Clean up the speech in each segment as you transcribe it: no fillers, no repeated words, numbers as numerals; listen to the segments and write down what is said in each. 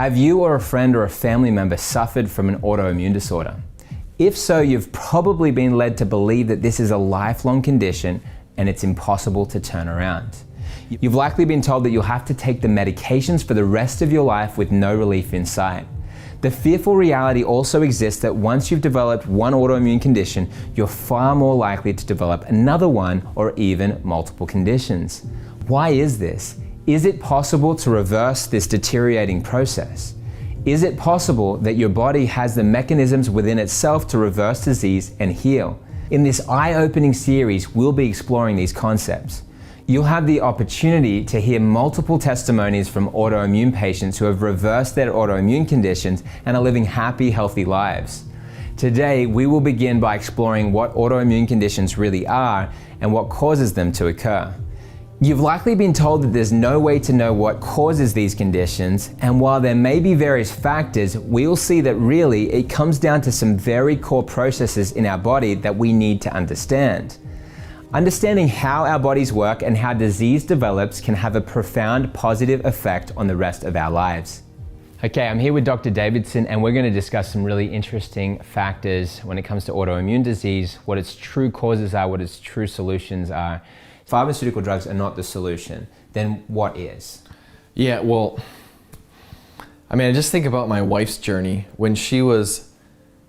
Have you or a friend or a family member suffered from an autoimmune disorder? If so, you've probably been led to believe that this is a lifelong condition and it's impossible to turn around. You've likely been told that you'll have to take the medications for the rest of your life with no relief in sight. The fearful reality also exists that once you've developed one autoimmune condition, you're far more likely to develop another one or even multiple conditions. Why is this? Is it possible to reverse this deteriorating process? Is it possible that your body has the mechanisms within itself to reverse disease and heal? In this eye-opening series, we'll be exploring these concepts. You'll have the opportunity to hear multiple testimonies from autoimmune patients who have reversed their autoimmune conditions and are living happy, healthy lives. Today, we will begin by exploring what autoimmune conditions really are and what causes them to occur. You've likely been told that there's no way to know what causes these conditions, and while there may be various factors, we'll see that really it comes down to some very core processes in our body that we need to understand. Understanding how our bodies work and how disease develops can have a profound positive effect on the rest of our lives. Okay, I'm here with Dr. Davidson and we're going to discuss some really interesting factors when it comes to autoimmune disease, what its true causes are, what its true solutions are. Pharmaceutical drugs are not the solution, then what is? Yeah, well, I just think about my wife's journey. When she was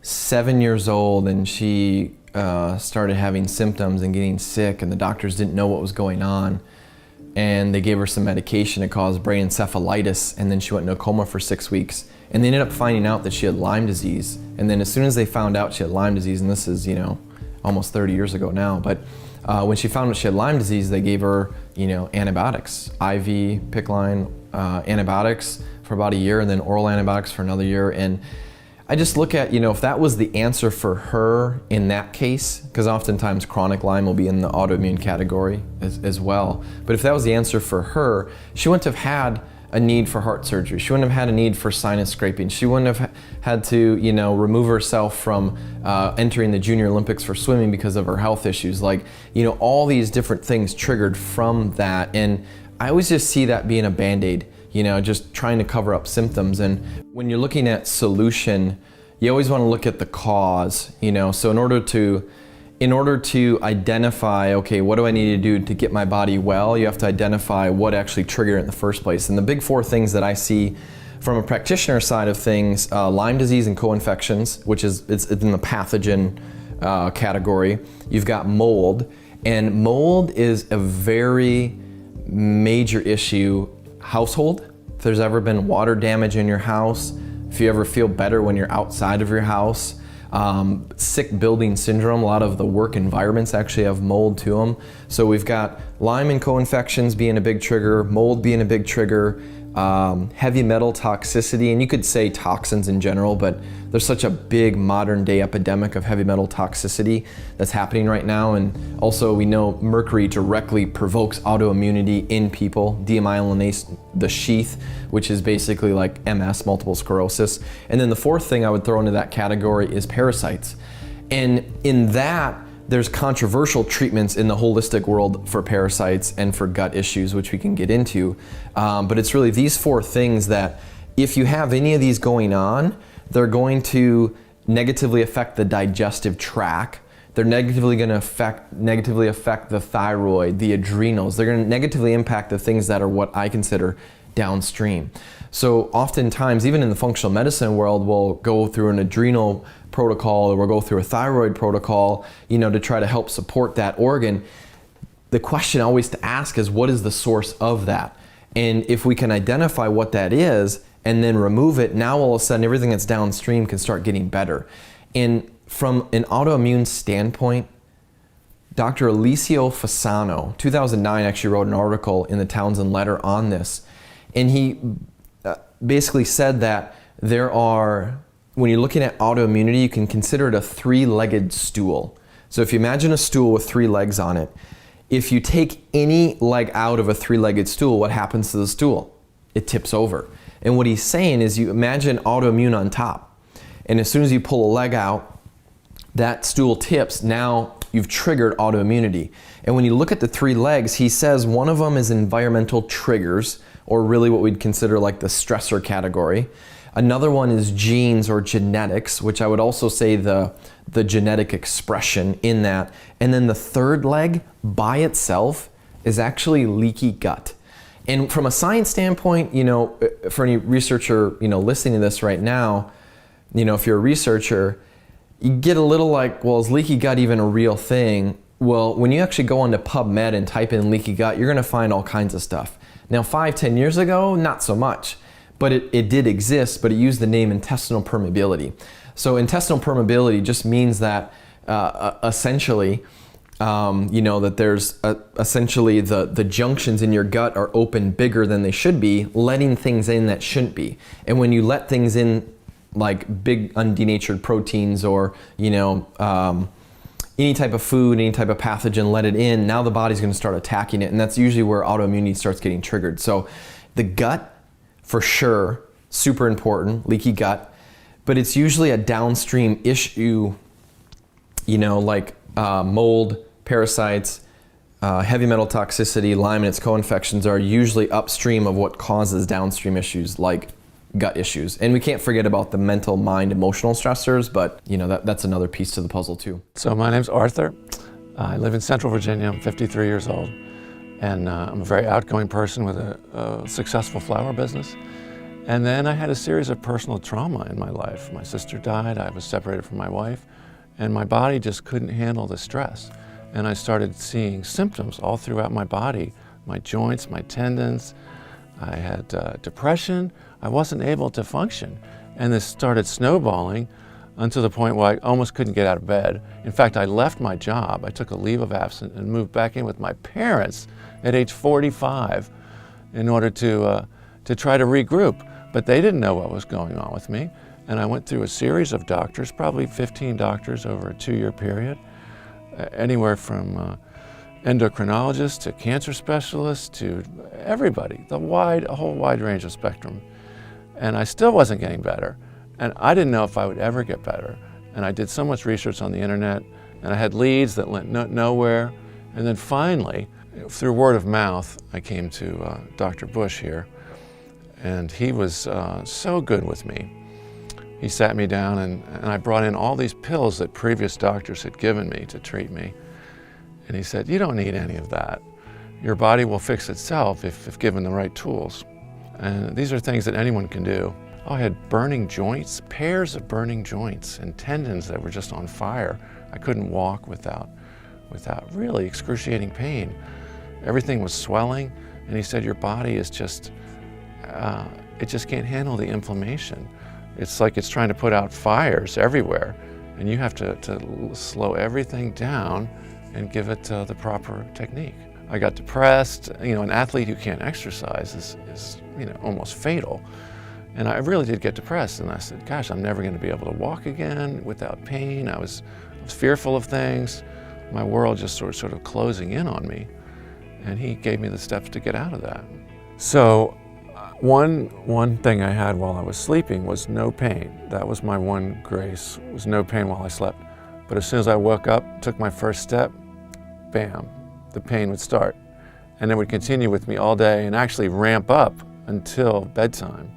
7 years old and she started having symptoms and getting sick and the doctors didn't know what was going on, and they gave her some medication that caused brain encephalitis, and then she went into a coma for 6 weeks, and they ended up finding out that she had Lyme disease. And then as soon as they found out she had Lyme disease, and this is almost 30 years ago now, but when she found out she had Lyme disease, they gave her antibiotics, IV PICC line antibiotics for about a year, and then oral antibiotics for another year. And I just look at, if that was the answer for her in that case, because oftentimes chronic Lyme will be in the autoimmune category as well. But if that was the answer for her, she wouldn't have had a need for heart surgery. She wouldn't have had a need for sinus scraping. She wouldn't have had to, remove herself from entering the Junior Olympics for swimming because of her health issues. All these different things triggered from that. And I always just see that being a Band-Aid. Just trying to cover up symptoms. And when you're looking at solution, you always want to look at the cause, so in order to identify, okay, what do I need to do to get my body well, you have to identify what actually triggered it in the first place. And the big four things that I see from a practitioner side of things, Lyme disease and co-infections, which it's in the pathogen category. You've got mold, and mold is a very major issue. Household, if there's ever been water damage in your house, if you ever feel better when you're outside of your house, sick building syndrome, a lot of the work environments actually have mold to them. So we've got Lyme and co-infections being a big trigger, mold being a big trigger, heavy metal toxicity, and you could say toxins in general, but there's such a big modern day epidemic of heavy metal toxicity that's happening right now. And also we know mercury directly provokes autoimmunity in people, demyelinase the sheath, which is basically like MS, multiple sclerosis. And then the fourth thing I would throw into that category is parasites. And in that, there's controversial treatments in the holistic world for parasites and for gut issues, which we can get into. But it's really these four things that if you have any of these going on, they're going to negatively affect the digestive tract. They're negatively going to negatively affect the thyroid, the adrenals. They're going to negatively impact the things that are what I consider downstream. So oftentimes, even in the functional medicine world, we'll go through an adrenal protocol or we'll go through a thyroid protocol, to try to help support that organ. The question always to ask is, what is the source of that? And if we can identify what that is and then remove it, now all of a sudden everything that's downstream can start getting better. And from an autoimmune standpoint, Dr. Alessio Fasano, 2009, actually wrote an article in the Townsend Letter on this. And he basically said that when you're looking at autoimmunity, you can consider it a three-legged stool. So if you imagine a stool with three legs on it, if you take any leg out of a three-legged stool, what happens to the stool? It tips over. And what he's saying is, you imagine autoimmune on top. And as soon as you pull a leg out, that stool tips. Now you've triggered autoimmunity. And when you look at the three legs, he says one of them is environmental triggers, or really what we'd consider like the stressor category. Another one is genes or genetics, which I would also say the genetic expression in that. And then the third leg by itself is actually leaky gut. And from a science standpoint, for any researcher, listening to this right now, if you're a researcher, you get a little like, well, is leaky gut even a real thing? Well, when you actually go onto PubMed and type in leaky gut, you're gonna find all kinds of stuff. Now, 5-10 years ago, not so much, but it did exist, but it used the name intestinal permeability. So intestinal permeability just means that essentially, that there's essentially the junctions in your gut are open bigger than they should be, letting things in that shouldn't be. And when you let things in, like big undenatured proteins or, any type of food, any type of pathogen, let it in, now the body's gonna start attacking it. And that's usually where autoimmunity starts getting triggered. So the gut, for sure, super important, leaky gut, but it's usually a downstream issue, like mold, parasites, heavy metal toxicity, Lyme and its co-infections are usually upstream of what causes downstream issues like gut issues. And we can't forget about the mental, mind, emotional stressors, but that's another piece to the puzzle too. So my name's Arthur. I live in Central Virginia. I'm 53 years old. And I'm a very outgoing person with a successful flower business. And then I had a series of personal trauma in my life. My sister died, I was separated from my wife, and my body just couldn't handle the stress. And I started seeing symptoms all throughout my body, my joints, my tendons. I had depression. I wasn't able to function. And this started snowballing until the point where I almost couldn't get out of bed. In fact, I left my job. I took a leave of absence and moved back in with my parents at age 45 in order to try to regroup. But they didn't know what was going on with me. And I went through a series of doctors, probably 15 doctors over a 2-year period, anywhere from endocrinologists to cancer specialists to everybody, a whole wide range of spectrum. And I still wasn't getting better. And I didn't know if I would ever get better. And I did so much research on the internet, and I had leads that went nowhere. And then finally, through word of mouth, I came to Dr. Bush here, and he was so good with me. He sat me down, and I brought in all these pills that previous doctors had given me to treat me. And he said, you don't need any of that. Your body will fix itself if given the right tools. And these are things that anyone can do. I had burning joints, pairs of burning joints, and tendons that were just on fire. I couldn't walk without really excruciating pain. Everything was swelling, and he said, your body is just, it just can't handle the inflammation. It's like it's trying to put out fires everywhere, and you have to slow everything down and give it the proper technique. I got depressed. An athlete who can't exercise is almost fatal. And I really did get depressed, and I said, gosh, I'm never going to be able to walk again without pain. I was fearful of things. My world just sort of closing in on me. And he gave me the steps to get out of that. So one thing I had while I was sleeping was no pain. That was my one grace, was no pain while I slept. But as soon as I woke up, took my first step, bam, the pain would start. And it would continue with me all day and actually ramp up until bedtime.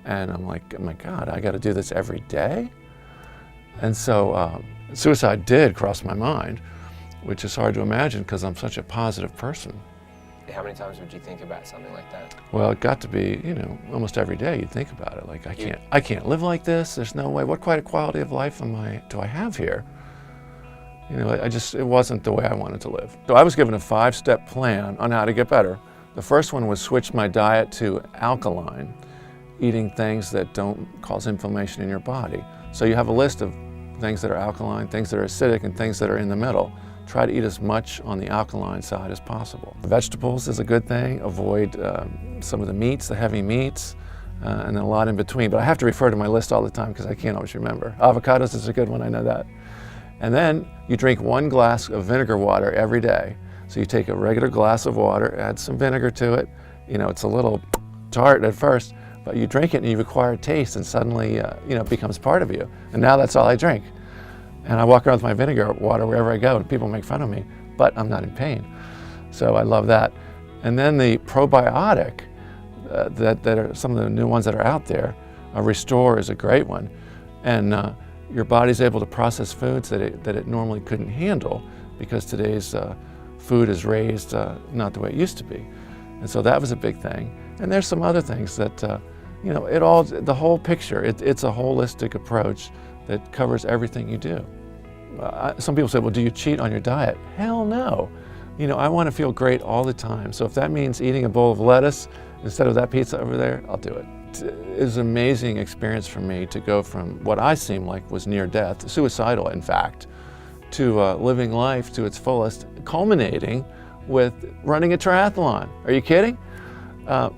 And I'm like, oh my God, I got to do this every day? And so suicide did cross my mind, which is hard to imagine because I'm such a positive person. How many times would you think about something like that? Well, it got to be, almost every day you'd think about it. Like, I can't live like this. There's no way. What kind of quality of life do I have here? It wasn't the way I wanted to live. So I was given a 5-step plan on how to get better. The first one was switch my diet to alkaline, eating things that don't cause inflammation in your body. So you have a list of things that are alkaline, things that are acidic, and things that are in the middle. Try to eat as much on the alkaline side as possible. Vegetables is a good thing. Avoid some of the meats, the heavy meats, and then a lot in between. But I have to refer to my list all the time because I can't always remember. Avocados is a good one, I know that. And then you drink 1 glass of vinegar water every day. So you take a regular glass of water, add some vinegar to it. It's a little tart at first, but you drink it and you acquire taste, and suddenly it becomes part of you. And now that's all I drink. And I walk around with my vinegar water wherever I go, and people make fun of me, but I'm not in pain. So I love that. And then the probiotic, that are some of the new ones that are out there, Restore is a great one. And your body's able to process foods that it normally couldn't handle because today's food is raised not the way it used to be. And so that was a big thing. And there's some other things that, the whole picture, it's a holistic approach that covers everything you do. Some people say, well, do you cheat on your diet? Hell no. I want to feel great all the time. So if that means eating a bowl of lettuce instead of that pizza over there, I'll do it. It was an amazing experience for me to go from what I seemed like was near death, suicidal in fact, to living life to its fullest, culminating with running a triathlon. Are you kidding?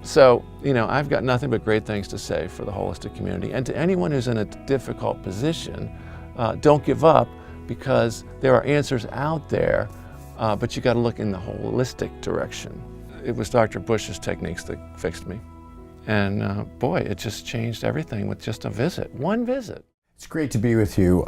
So I've got nothing but great things to say for the holistic community. And to anyone who's in a difficult position, don't give up, because there are answers out there, but you got to look in the holistic direction. It was Dr. Bush's techniques that fixed me. And boy, it just changed everything with just a visit, one visit. It's great to be with you.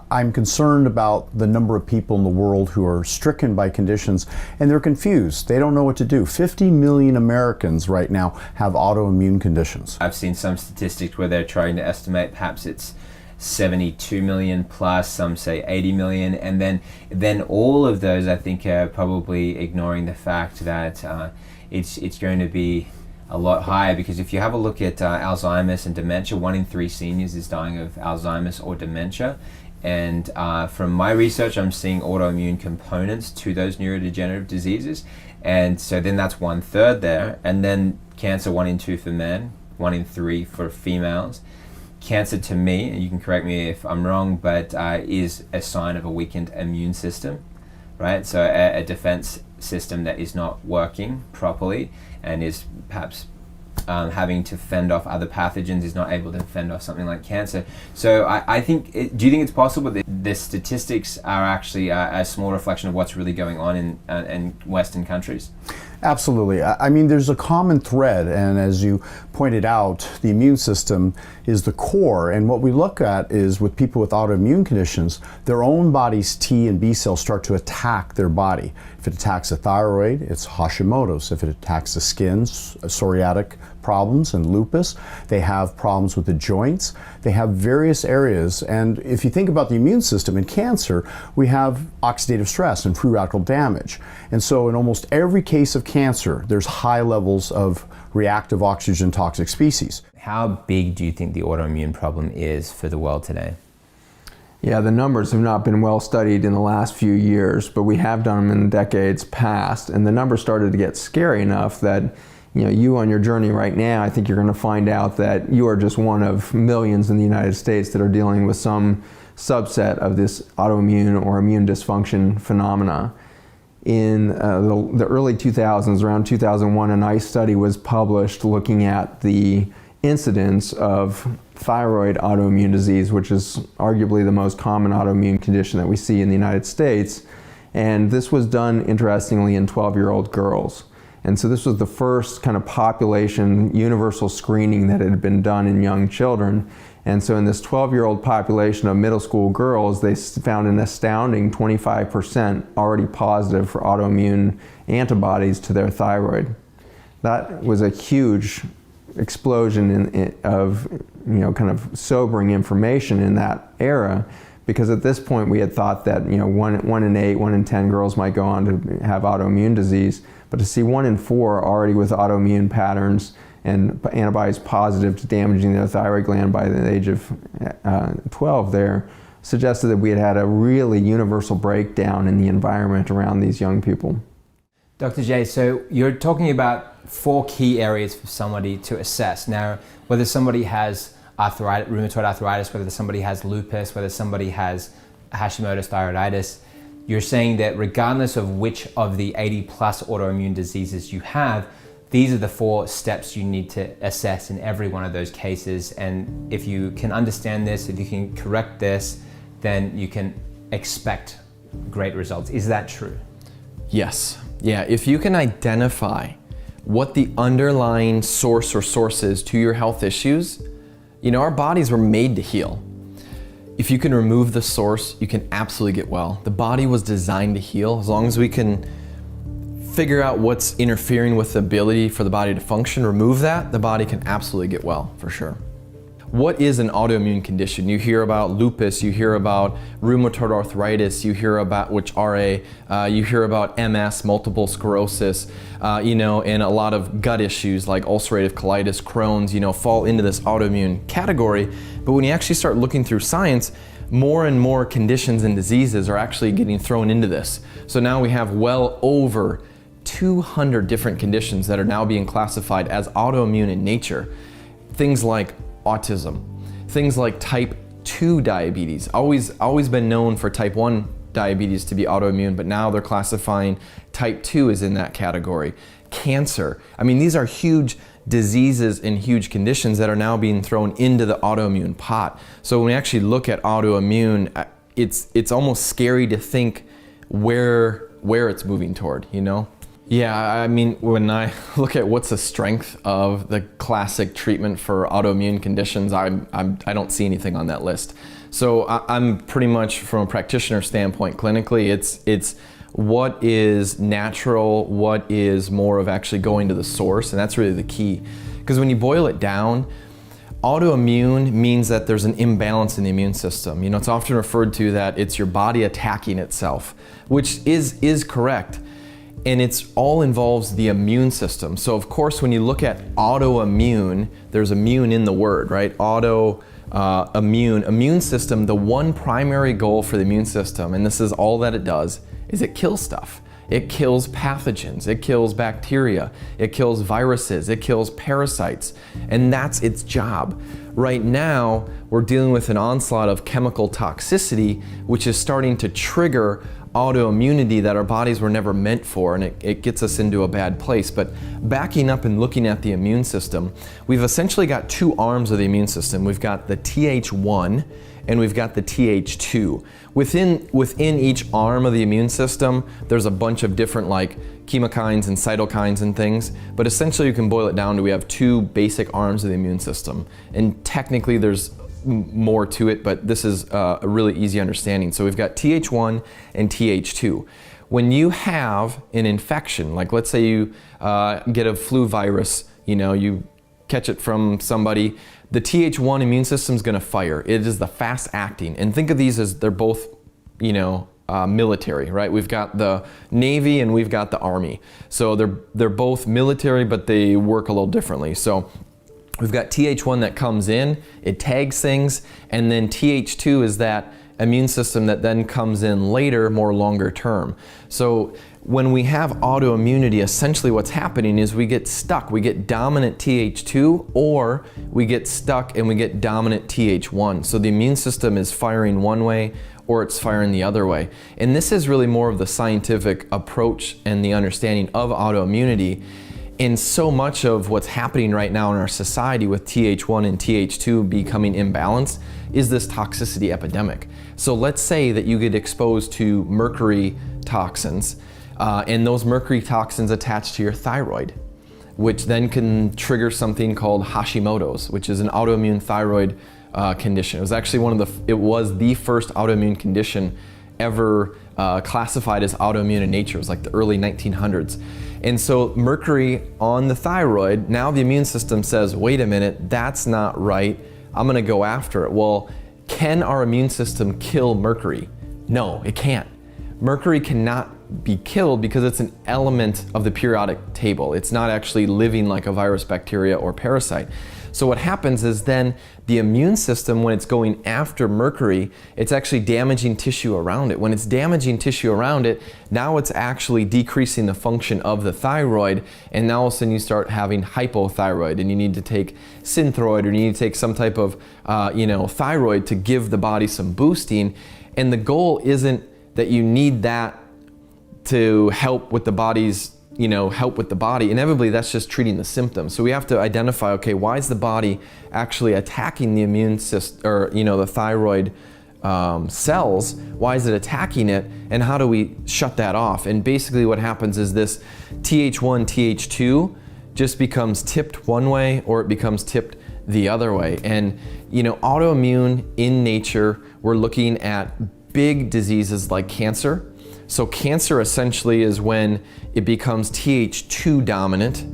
I'm concerned about the number of people in the world who are stricken by conditions and they're confused. They don't know what to do. 50 million Americans right now have autoimmune conditions. I've seen some statistics where they're trying to estimate perhaps it's 72 million plus, some say 80 million, and then all of those I think are probably ignoring the fact that it's going to be a lot higher, because if you have a look at Alzheimer's and dementia, 1 in 3 seniors is dying of Alzheimer's or dementia. And from my research, I'm seeing autoimmune components to those neurodegenerative diseases. And so then that's 1/3 there. And then cancer, 1 in 2 for men, 1 in 3 for females. Cancer, to me, and you can correct me if I'm wrong, but is a sign of a weakened immune system, right? So a defense system that is not working properly and is perhaps having to fend off other pathogens, is not able to fend off something like cancer. So I think, do you think it's possible that the statistics are actually a small reflection of what's really going on in Western countries? Absolutely. I mean, there's a common thread, and as you pointed out, the immune system is the core, and what we look at is with people with autoimmune conditions, their own body's T and B cells start to attack their body. If it attacks the thyroid, it's Hashimoto's. If it attacks the skin, psoriatic problems and lupus. They have problems with the joints. They have various areas, and if you think about the immune system in cancer, we have oxidative stress and free radical damage. And so in almost every case of cancer, there's high levels of reactive oxygen toxic species. How big do you think the autoimmune problem is for the world today? Yeah, the numbers have not been well studied in the last few years, but we have done them in decades past, and the numbers started to get scary enough that you on your journey right now, I think you're going to find out that you are just one of millions in the United States that are dealing with some subset of this autoimmune or immune dysfunction phenomena. In the early 2000s, around 2001, an AIS study was published looking at the incidence of thyroid autoimmune disease, which is arguably the most common autoimmune condition that we see in the United States. And this was done, interestingly, in 12-year-old girls. And so this was the first kind of population universal screening that had been done in young children. And so in this 12-year-old population of middle school girls, they found an astounding 25% already positive for autoimmune antibodies to their thyroid. That was a huge explosion of kind of sobering information in that era, because at this point we had thought that 1 in 8, 1 in 10 girls might go on to have autoimmune disease, but to see 1 in 4 already with autoimmune patterns and antibodies positive to damaging their thyroid gland by the age of 12 there suggested that we had had a really universal breakdown in the environment around these young people. Dr. J, so you're talking about 4 key areas for somebody to assess. Now, whether somebody has arthritis, rheumatoid arthritis, whether somebody has lupus, whether somebody has Hashimoto's thyroiditis, you're saying that regardless of which of the 80 plus autoimmune diseases you have, these are the 4 steps you need to assess in every one of those cases. And if you can understand this, if you can correct this, then you can expect great results. Is that true? Yes. Yeah, if you can identify what the underlying source or sources to your health issues, our bodies were made to heal. If you can remove the source, you can absolutely get well. The body was designed to heal. As long as we can figure out what's interfering with the ability for the body to function, remove that, the body can absolutely get well, for sure. What is an autoimmune condition? You hear about lupus, you hear about rheumatoid arthritis, you hear about you hear about MS, multiple sclerosis, and a lot of gut issues like ulcerative colitis, Crohn's, fall into this autoimmune category. But when you actually start looking through science, more and more conditions and diseases are actually getting thrown into this. So now we have well over 200 different conditions that are now being classified as autoimmune in nature. Things like autism, things like type 2 diabetes, always been known for type 1 diabetes to be autoimmune, but now they're classifying type 2 as in that category. Cancer, these are huge diseases and huge conditions that are now being thrown into the autoimmune pot. So when we actually look at autoimmune, it's almost scary to think where it's moving toward, Yeah, when I look at what's the strength of the classic treatment for autoimmune conditions, I don't see anything on that list. So I'm pretty much, from a practitioner standpoint, clinically, it's what is natural, what is more of actually going to the source, and that's really the key. Because when you boil it down, autoimmune means that there's an imbalance in the immune system. It's often referred to that it's your body attacking itself, which is correct. And it's all involves the immune system. So of course, when you look at autoimmune, there's immune in the word, right? Immune system, the one primary goal for the immune system, and this is all that it does, is it kills stuff. It kills pathogens, it kills bacteria, it kills viruses, it kills parasites, and that's its job. Right now, we're dealing with an onslaught of chemical toxicity, which is starting to trigger autoimmunity that our bodies were never meant for, and it gets us into a bad place. But backing up and looking at the immune system, we've essentially got two arms of the immune system. We've got the Th1 and we've got the Th2. Within each arm of the immune system, there's a bunch of different chemokines and cytokines and things, but essentially you can boil it down to we have two basic arms of the immune system. And technically there's more to it, but this is a really easy understanding. So we've got Th1 and Th2. When you have an infection, like let's say you get a flu virus, you catch it from somebody, the Th1 immune system is going to fire. It is the fast acting. And think of these as they're both, military, right? We've got the Navy and we've got the Army. So they're both military, but they work a little differently. So we've got Th1 that comes in, it tags things, and then Th2 is that immune system that then comes in later, more longer term. So when we have autoimmunity, essentially what's happening is we get stuck. We get dominant Th2, or we get stuck and we get dominant Th1. So the immune system is firing one way, or it's firing the other way. And this is really more of the scientific approach and the understanding of autoimmunity. And so much of what's happening right now in our society with Th1 and Th2 becoming imbalanced is this toxicity epidemic. So let's say that you get exposed to mercury toxins, and those mercury toxins attach to your thyroid, which then can trigger something called Hashimoto's, which is an autoimmune thyroid condition. It was actually it was the first autoimmune condition ever classified as autoimmune in nature. It was like the early 1900s. And so mercury on the thyroid, now the immune system says, wait a minute, that's not right. I'm gonna go after it. Well, can our immune system kill mercury? No, it can't. Mercury cannot be killed because it's an element of the periodic table. It's not actually living like a virus, bacteria, or parasite. So what happens is then the immune system, when it's going after mercury, it's actually damaging tissue around it. When it's damaging tissue around it, now it's actually decreasing the function of the thyroid, and now all of a sudden you start having hypothyroid, and you need to take Synthroid, or you need to take some type of thyroid to give the body some boosting. And the goal isn't that you need that to help with the body's help with the body. Inevitably, that's just treating the symptoms. So we have to identify, okay, why is the body actually attacking the immune system, or the thyroid cells? Why is it attacking it, and how do we shut that off? And basically what happens is this Th1, Th2 just becomes tipped one way, or it becomes tipped the other way. And autoimmune in nature, we're looking at big diseases like cancer, So cancer essentially is when it becomes Th2 dominant.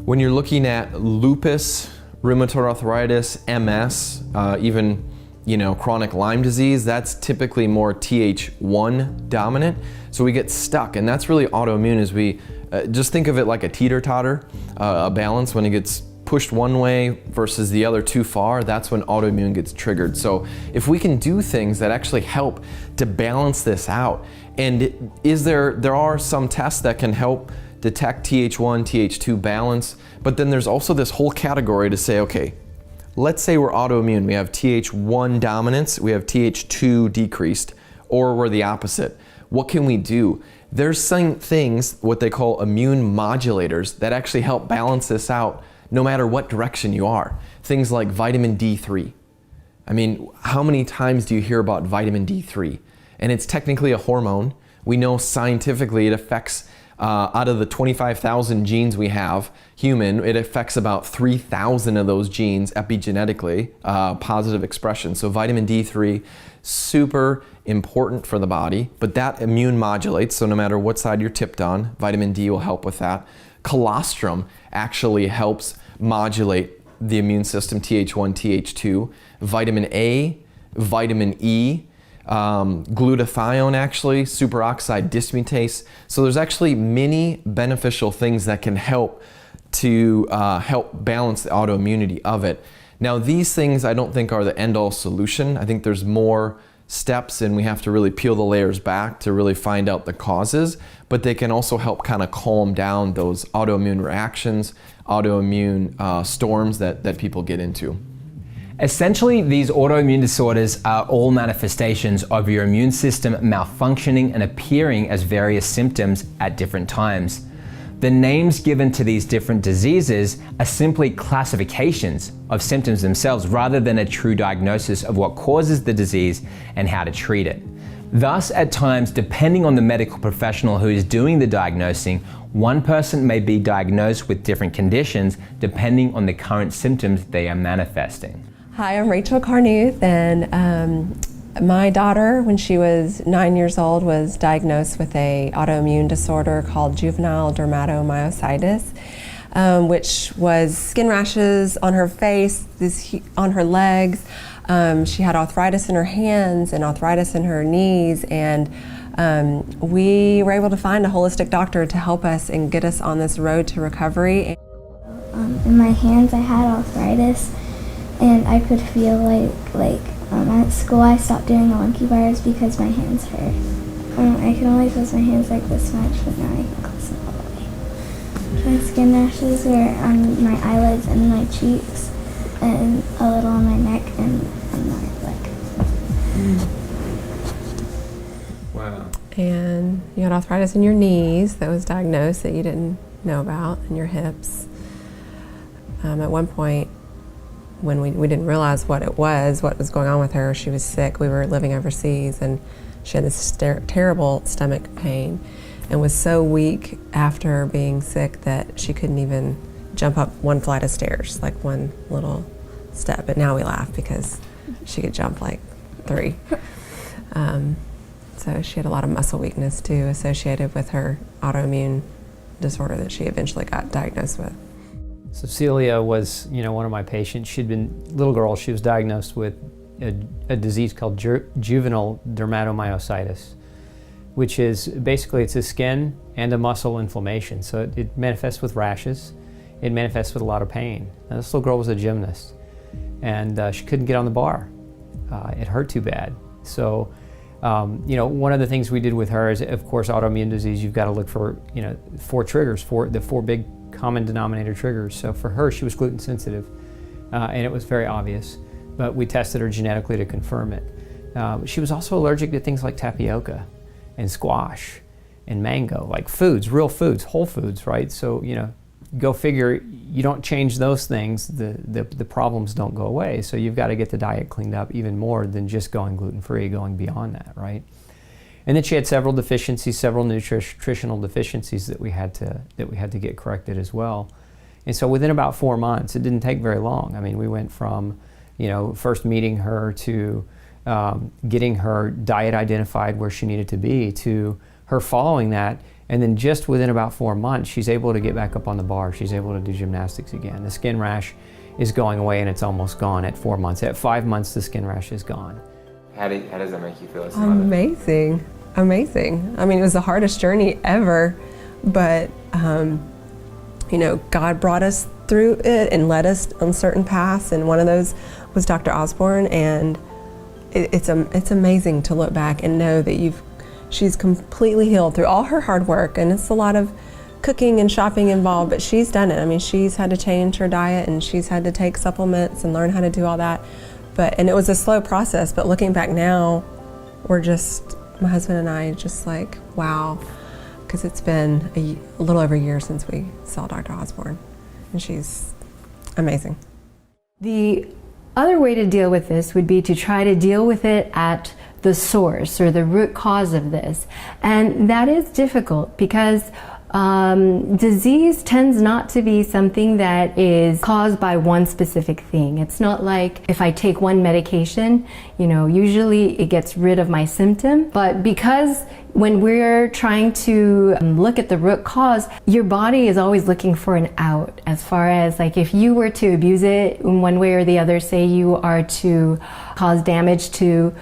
When you're looking at lupus, rheumatoid arthritis, MS, even chronic Lyme disease, that's typically more Th1 dominant. So we get stuck, and that's really autoimmune. Is we just think of it like a teeter-totter, a balance. When it gets pushed one way versus the other too far, that's when autoimmune gets triggered. So if we can do things that actually help to balance this out, and there are some tests that can help detect Th1, Th2 balance, but then there's also this whole category to say, okay, let's say we're autoimmune. We have Th1 dominance, we have Th2 decreased, or we're the opposite. What can we do? There's some things, what they call immune modulators, that actually help balance this out no matter what direction you are. Things like vitamin D3. I mean, how many times do you hear about vitamin D3? And it's technically a hormone. We know scientifically it affects, out of the 25,000 genes we have, human, it affects about 3,000 of those genes epigenetically, positive expression. So vitamin D3, super important for the body, but that immune modulates, so no matter what side you're tipped on, vitamin D will help with that. Colostrum actually helps modulate the immune system, Th1, Th2. Vitamin A, vitamin E, glutathione actually, superoxide dismutase. So there's actually many beneficial things that can help to help balance the autoimmunity of it. Now these things I don't think are the end-all solution. I think there's more steps, and we have to really peel the layers back to really find out the causes, but they can also help kind of calm down those autoimmune reactions, autoimmune storms that people get into. Essentially, these autoimmune disorders are all manifestations of your immune system malfunctioning and appearing as various symptoms at different times. The names given to these different diseases are simply classifications of symptoms themselves rather than a true diagnosis of what causes the disease and how to treat it. Thus, at times, depending on the medical professional who is doing the diagnosing, one person may be diagnosed with different conditions depending on the current symptoms they are manifesting. Hi, I'm Rachel Carnuth, and my daughter, when she was 9 years old, was diagnosed with an autoimmune disorder called juvenile dermatomyositis, which was skin rashes on her face, on her legs. She had arthritis in her hands and arthritis in her knees, and we were able to find a holistic doctor to help us and get us on this road to recovery. In my hands I had arthritis, and I could feel like at school I stopped doing the monkey bars because my hands hurt. I could only close my hands like this much, but now I can close them all the way. My skin rashes were on my eyelids and my cheeks, and a little on my neck and on my leg. Wow. And you had arthritis in your knees that was diagnosed that you didn't know about, and your hips. At one point, when we didn't realize what was going on with her, she was sick. We were living overseas, and she had this terrible stomach pain and was so weak after being sick that she couldn't even jump up one flight of stairs, like one little step. But now we laugh because she could jump like 3. So she had a lot of muscle weakness too associated with her autoimmune disorder that she eventually got diagnosed with. Cecilia was, one of my patients. She'd been, little girl, she was diagnosed with a disease called juvenile dermatomyositis, which is basically it's a skin and a muscle inflammation. So it manifests with rashes. It manifests with a lot of pain. Now, this little girl was a gymnast, and she couldn't get on the bar. It hurt too bad. So, one of the things we did with her is, of course, autoimmune disease. You've got to look for, 4 triggers, the 4 big common denominator triggers. So for her, she was gluten sensitive, and it was very obvious, but we tested her genetically to confirm it. She was also allergic to things like tapioca and squash and mango, like foods, real foods, whole foods, right? So, go figure, you don't change those things, the problems don't go away. So you've got to get the diet cleaned up even more than just going gluten-free, going beyond that, right? And then she had several deficiencies, several nutritional deficiencies that we had to get corrected as well. And so within about 4 months, it didn't take very long. I mean, we went from, first meeting her to getting her diet identified where she needed to be, to her following that, and then just within about 4 months, she's able to get back up on the bar. She's able to do gymnastics again. The skin rash is going away, and it's almost gone at 4 months. At 5 months, the skin rash is gone. How does that make you feel as a mother? Amazing, amazing. I mean, it was the hardest journey ever, but you know, God brought us through it and led us on certain paths, and one of those was Dr. Osborne, and it's amazing to look back and know that she's completely healed through all her hard work, and it's a lot of cooking and shopping involved, but she's done it. I mean, she's had to change her diet, and she's had to take supplements and learn how to do all that. And it was a slow process, but looking back now, my husband and I just like, wow, because it's been a little over a year since we saw Dr. Osborne, and she's amazing. The other way to deal with this would be to try to deal with it at the source or the root cause of this. And that is difficult because disease tends not to be something that is caused by one specific thing. It's not like if I take one medication, you know, usually it gets rid of my symptom. But because when we're trying to look at the root cause, your body is always looking for an out. As far as like if you were to abuse it in one way or the other, say you are to cause damage to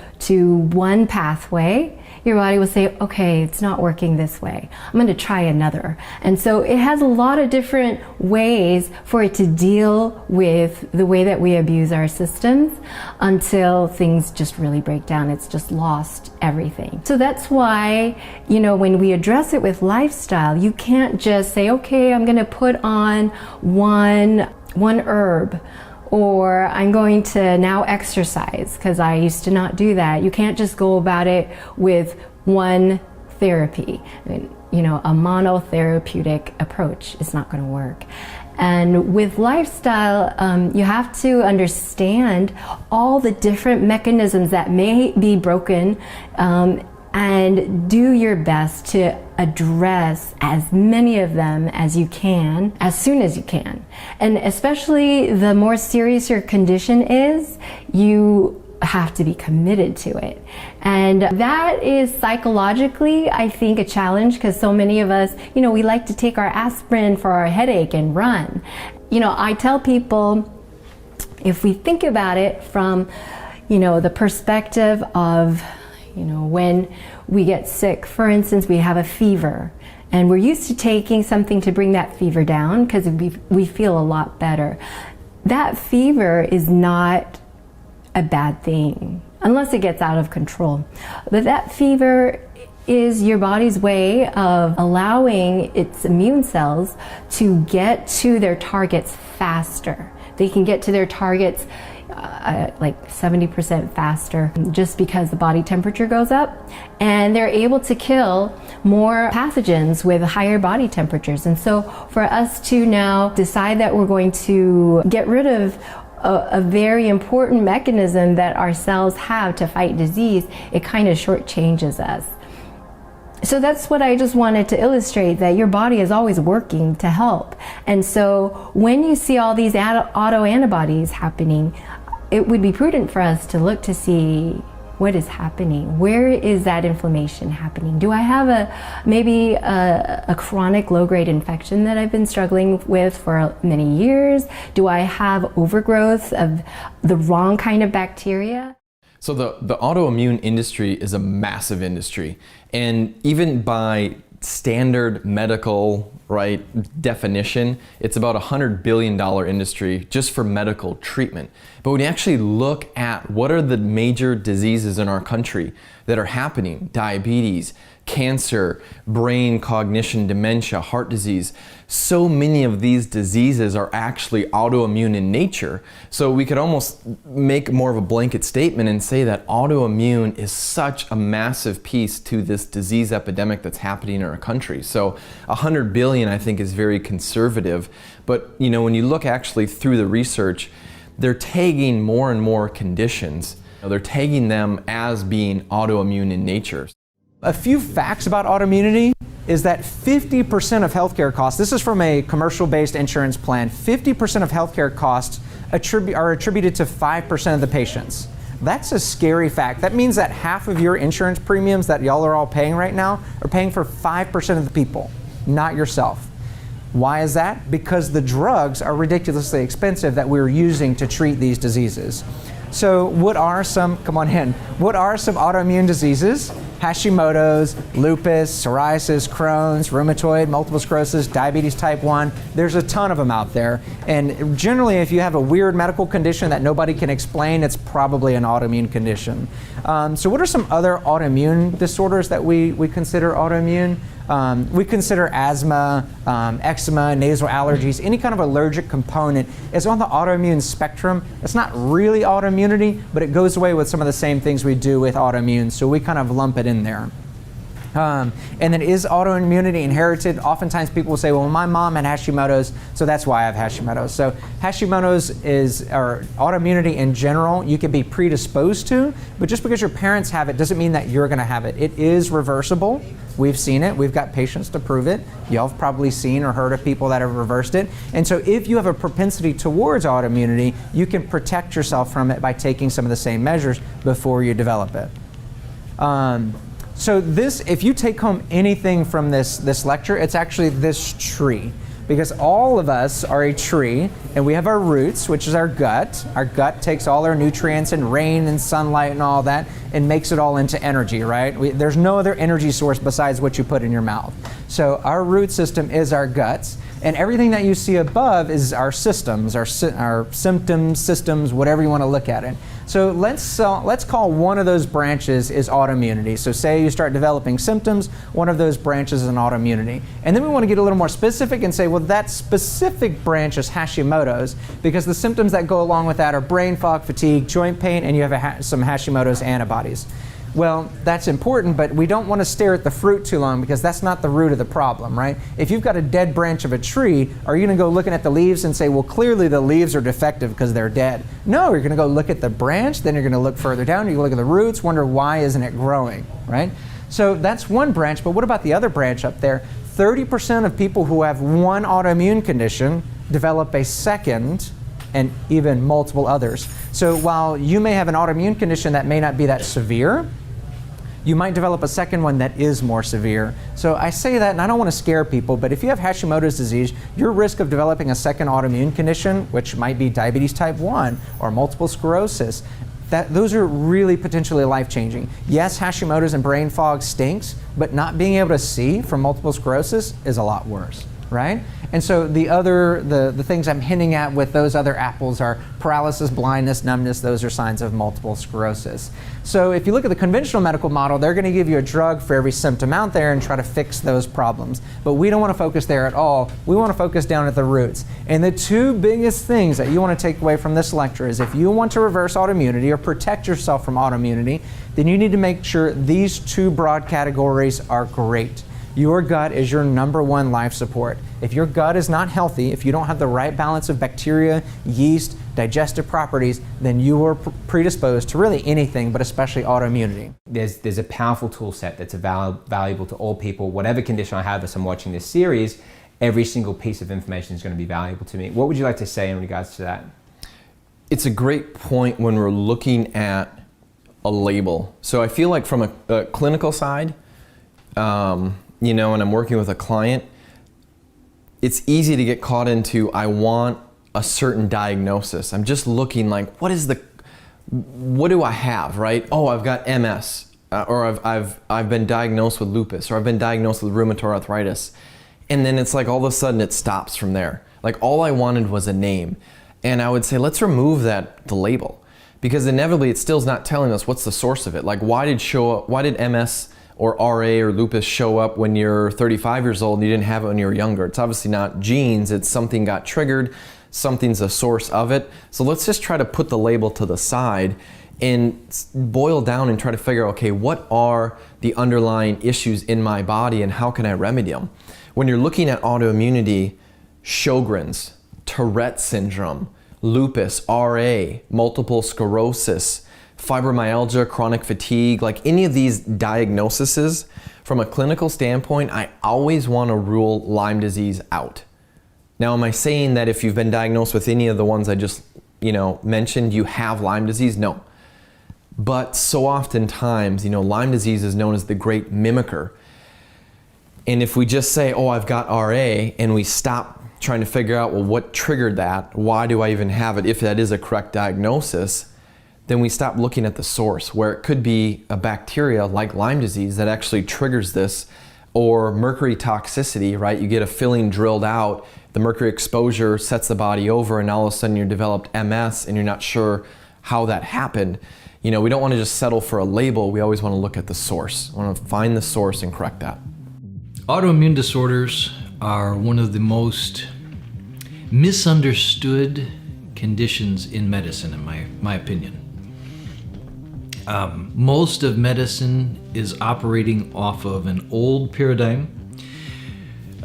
one pathway, your body will say, okay, it's not working this way. I'm going to try another. And so it has a lot of different ways for it to deal with the way that we abuse our systems until things just really break down. It's just lost everything. So that's why, you know, when we address it with lifestyle, you can't just say, okay, I'm going to put on one herb, or I'm going to now exercise, because I used to not do that. You can't just go about it with one therapy. I mean, you know, a monotherapeutic approach is not going to work. And with lifestyle, you have to understand all the different mechanisms that may be broken, and do your best to address as many of them as you can, as soon as you can. And especially the more serious your condition is, you have to be committed to it. And that is psychologically, I think, a challenge, because so many of us, you know, we like to take our aspirin for our headache and run. You know, I tell people, if we think about it from, you know, the perspective of, you know, when we get sick, for instance, we have a fever, and we're used to taking something to bring that fever down because we feel a lot better. That fever is not a bad thing unless it gets out of control. But that fever is your body's way of allowing its immune cells to get to their targets faster. They can get to their targets like 70% faster, just because the body temperature goes up, and they're able to kill more pathogens with higher body temperatures. And so for us to now decide that we're going to get rid of a very important mechanism that our cells have to fight disease, it kind of shortchanges us. So that's what I just wanted to illustrate, that your body is always working to help. And so when you see all these autoantibodies happening, it would be prudent for us to look to see what is happening. Where is that inflammation happening? Do I have maybe a chronic low-grade infection that I've been struggling with for many years? Do I have overgrowth of the wrong kind of bacteria? So the autoimmune industry is a massive industry, and even by standard medical definition, it's about $100 billion industry just for medical treatment. But when you actually look at what are the major diseases in our country that are happening, diabetes, cancer, brain, cognition, dementia, heart disease, so many of these diseases are actually autoimmune in nature. So we could almost make more of a blanket statement and say that autoimmune is such a massive piece to this disease epidemic that's happening in our country. So 100 billion, I think, is very conservative. But you know, when you look actually through the research, they're tagging more and more conditions. They're tagging them as being autoimmune in nature. A few facts about autoimmunity is that 50% of healthcare costs, this is from a commercial-based insurance plan, 50% of healthcare costs are attributed to 5% of the patients. That's a scary fact. That means that half of your insurance premiums that y'all are all paying right now are paying for 5% of the people, not yourself. Why is that? Because the drugs are ridiculously expensive that we're using to treat these diseases. So what are some autoimmune diseases? Hashimoto's, lupus, psoriasis, Crohn's, rheumatoid, multiple sclerosis, diabetes type 1. There's a ton of them out there. And generally, if you have a weird medical condition that nobody can explain, it's probably an autoimmune condition. So what are some other autoimmune disorders that we consider autoimmune? We consider asthma, eczema, nasal allergies, any kind of allergic component is on the autoimmune spectrum. It's not really autoimmunity, but it goes away with some of the same things we do with autoimmune, so we kind of lump it in there. And then is autoimmunity inherited? Oftentimes people will say, well, my mom had Hashimoto's, so that's why I have Hashimoto's. So Hashimoto's or autoimmunity in general, you can be predisposed to, but just because your parents have it doesn't mean that you're gonna have it. It is reversible. We've seen it. We've got patients to prove it. Y'all have probably seen or heard of people that have reversed it. And so if you have a propensity towards autoimmunity, you can protect yourself from it by taking some of the same measures before you develop it. So if you take home anything from this lecture, it's actually this tree. Because all of us are a tree, and we have our roots, which is our gut. Our gut takes all our nutrients and rain and sunlight and all that and makes it all into energy, right? There's no other energy source besides what you put in your mouth. So our root system is our guts, and everything that you see above is our systems, our symptoms, systems, whatever you want to look at it. So let's call one of those branches is autoimmunity. So say you start developing symptoms, one of those branches is an autoimmunity. And then we want to get a little more specific and say, well, that specific branch is Hashimoto's, because the symptoms that go along with that are brain fog, fatigue, joint pain, and you have some Hashimoto's antibodies. Well, that's important, but we don't want to stare at the fruit too long because that's not the root of the problem, right? If you've got a dead branch of a tree, are you going to go looking at the leaves and say, well, clearly the leaves are defective because they're dead? No, you're going to go look at the branch, then you're going to look further down, you look at the roots, wonder why isn't it growing, right? So that's one branch, but what about the other branch up there? 30% of people who have one autoimmune condition develop a second and even multiple others. So while you may have an autoimmune condition that may not be that severe, you might develop a second one that is more severe. So I say that, and I don't want to scare people, but if you have Hashimoto's disease, your risk of developing a second autoimmune condition, which might be diabetes type 1 or multiple sclerosis, those are really potentially life-changing. Yes, Hashimoto's and brain fog stinks, but not being able to see from multiple sclerosis is a lot worse, right? And so the things I'm hinting at with those other apples are paralysis, blindness, numbness. Those are signs of multiple sclerosis. So if you look at the conventional medical model, they're going to give you a drug for every symptom out there and try to fix those problems. But we don't want to focus there at all. We want to focus down at the roots. And the two biggest things that you want to take away from this lecture is if you want to reverse autoimmunity or protect yourself from autoimmunity, then you need to make sure these two broad categories are great. Your gut is your #1 life support. If your gut is not healthy, if you don't have the right balance of bacteria, yeast, digestive properties, then you are predisposed to really anything, but especially autoimmunity. There's a powerful tool set that's valuable to all people. Whatever condition I have as I'm watching this series, every single piece of information is going to be valuable to me. What would you like to say in regards to that? It's a great point when we're looking at a label. So I feel like from a clinical side, when I'm working with a client, it's easy to get caught into, I want a certain diagnosis. I'm just looking like, what do I have, right? Oh, I've got MS, or I've been diagnosed with lupus, or I've been diagnosed with rheumatoid arthritis. And then it's like all of a sudden it stops from there. Like all I wanted was a name. And I would say, let's remove the label, because inevitably it still's not telling us what's the source of it. Like why did MS or RA or lupus show up when you're 35 years old and you didn't have it when you were younger? It's obviously not genes, it's something got triggered, something's a source of it. So let's just try to put the label to the side and boil down and try to figure out, okay, what are the underlying issues in my body and how can I remedy them? When you're looking at autoimmunity, Sjogren's, Tourette syndrome, lupus, RA, multiple sclerosis, fibromyalgia, chronic fatigue, like any of these diagnoses, from a clinical standpoint, I always want to rule Lyme disease out. Now, am I saying that if you've been diagnosed with any of the ones I just mentioned, you have Lyme disease? No. But so oftentimes, Lyme disease is known as the great mimicker. And if we just say, oh, I've got RA, and we stop trying to figure out, well, what triggered that? Why do I even have it? If that is a correct diagnosis, then we stop looking at the source, where it could be a bacteria like Lyme disease that actually triggers this, or mercury toxicity, right? You get a filling drilled out, the mercury exposure sets the body over, and all of a sudden you developed MS and you're not sure how that happened. We don't want to just settle for a label. We always want to look at the source. We want to find the source and correct that. Autoimmune disorders are one of the most misunderstood conditions in medicine, in my opinion. Most of medicine is operating off of an old paradigm,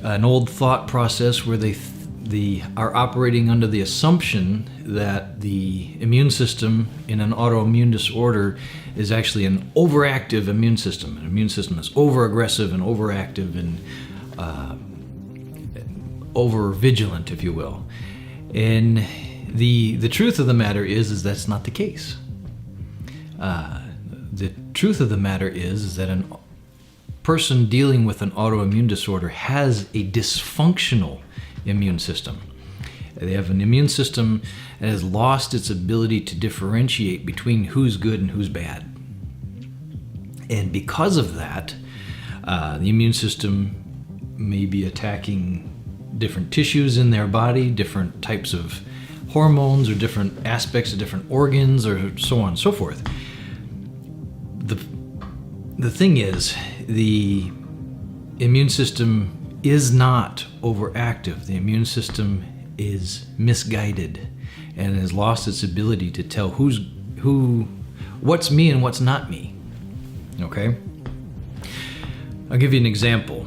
an old thought process where they are operating under the assumption that the immune system in an autoimmune disorder is actually an overactive immune system. An immune system that's overaggressive and overactive and over-vigilant, if you will. And the truth of the matter is that's not the case. The truth of the matter is that a person dealing with an autoimmune disorder has a dysfunctional immune system. They have an immune system that has lost its ability to differentiate between who's good and who's bad. And because of that, the immune system may be attacking different tissues in their body, different types of hormones or different aspects of different organs, or so on and so forth. The thing is, the immune system is not overactive. The immune system is misguided and has lost its ability to tell what's me and what's not me. Okay? I'll give you an example.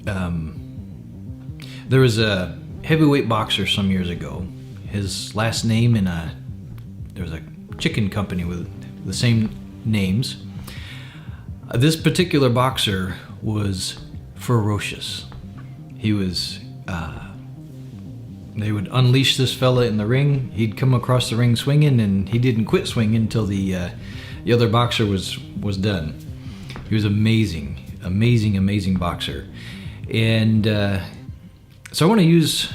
There was a heavyweight boxer some years ago. His last name there was a chicken company with the same names. This particular boxer was ferocious. He was, they would unleash this fella in the ring. He'd come across the ring swinging, and he didn't quit swinging until the other boxer was done. He was amazing boxer. And so I want to use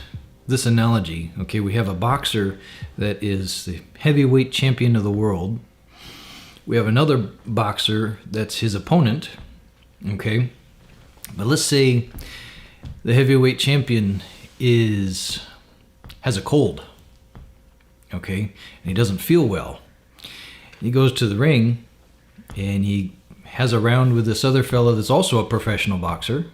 this analogy. Okay, we have a boxer that is the heavyweight champion of the world. We have another boxer that's his opponent. Okay, but let's say the heavyweight champion has a cold. Okay, and he doesn't feel well. He goes to the ring and he has a round with this other fella that's also a professional boxer.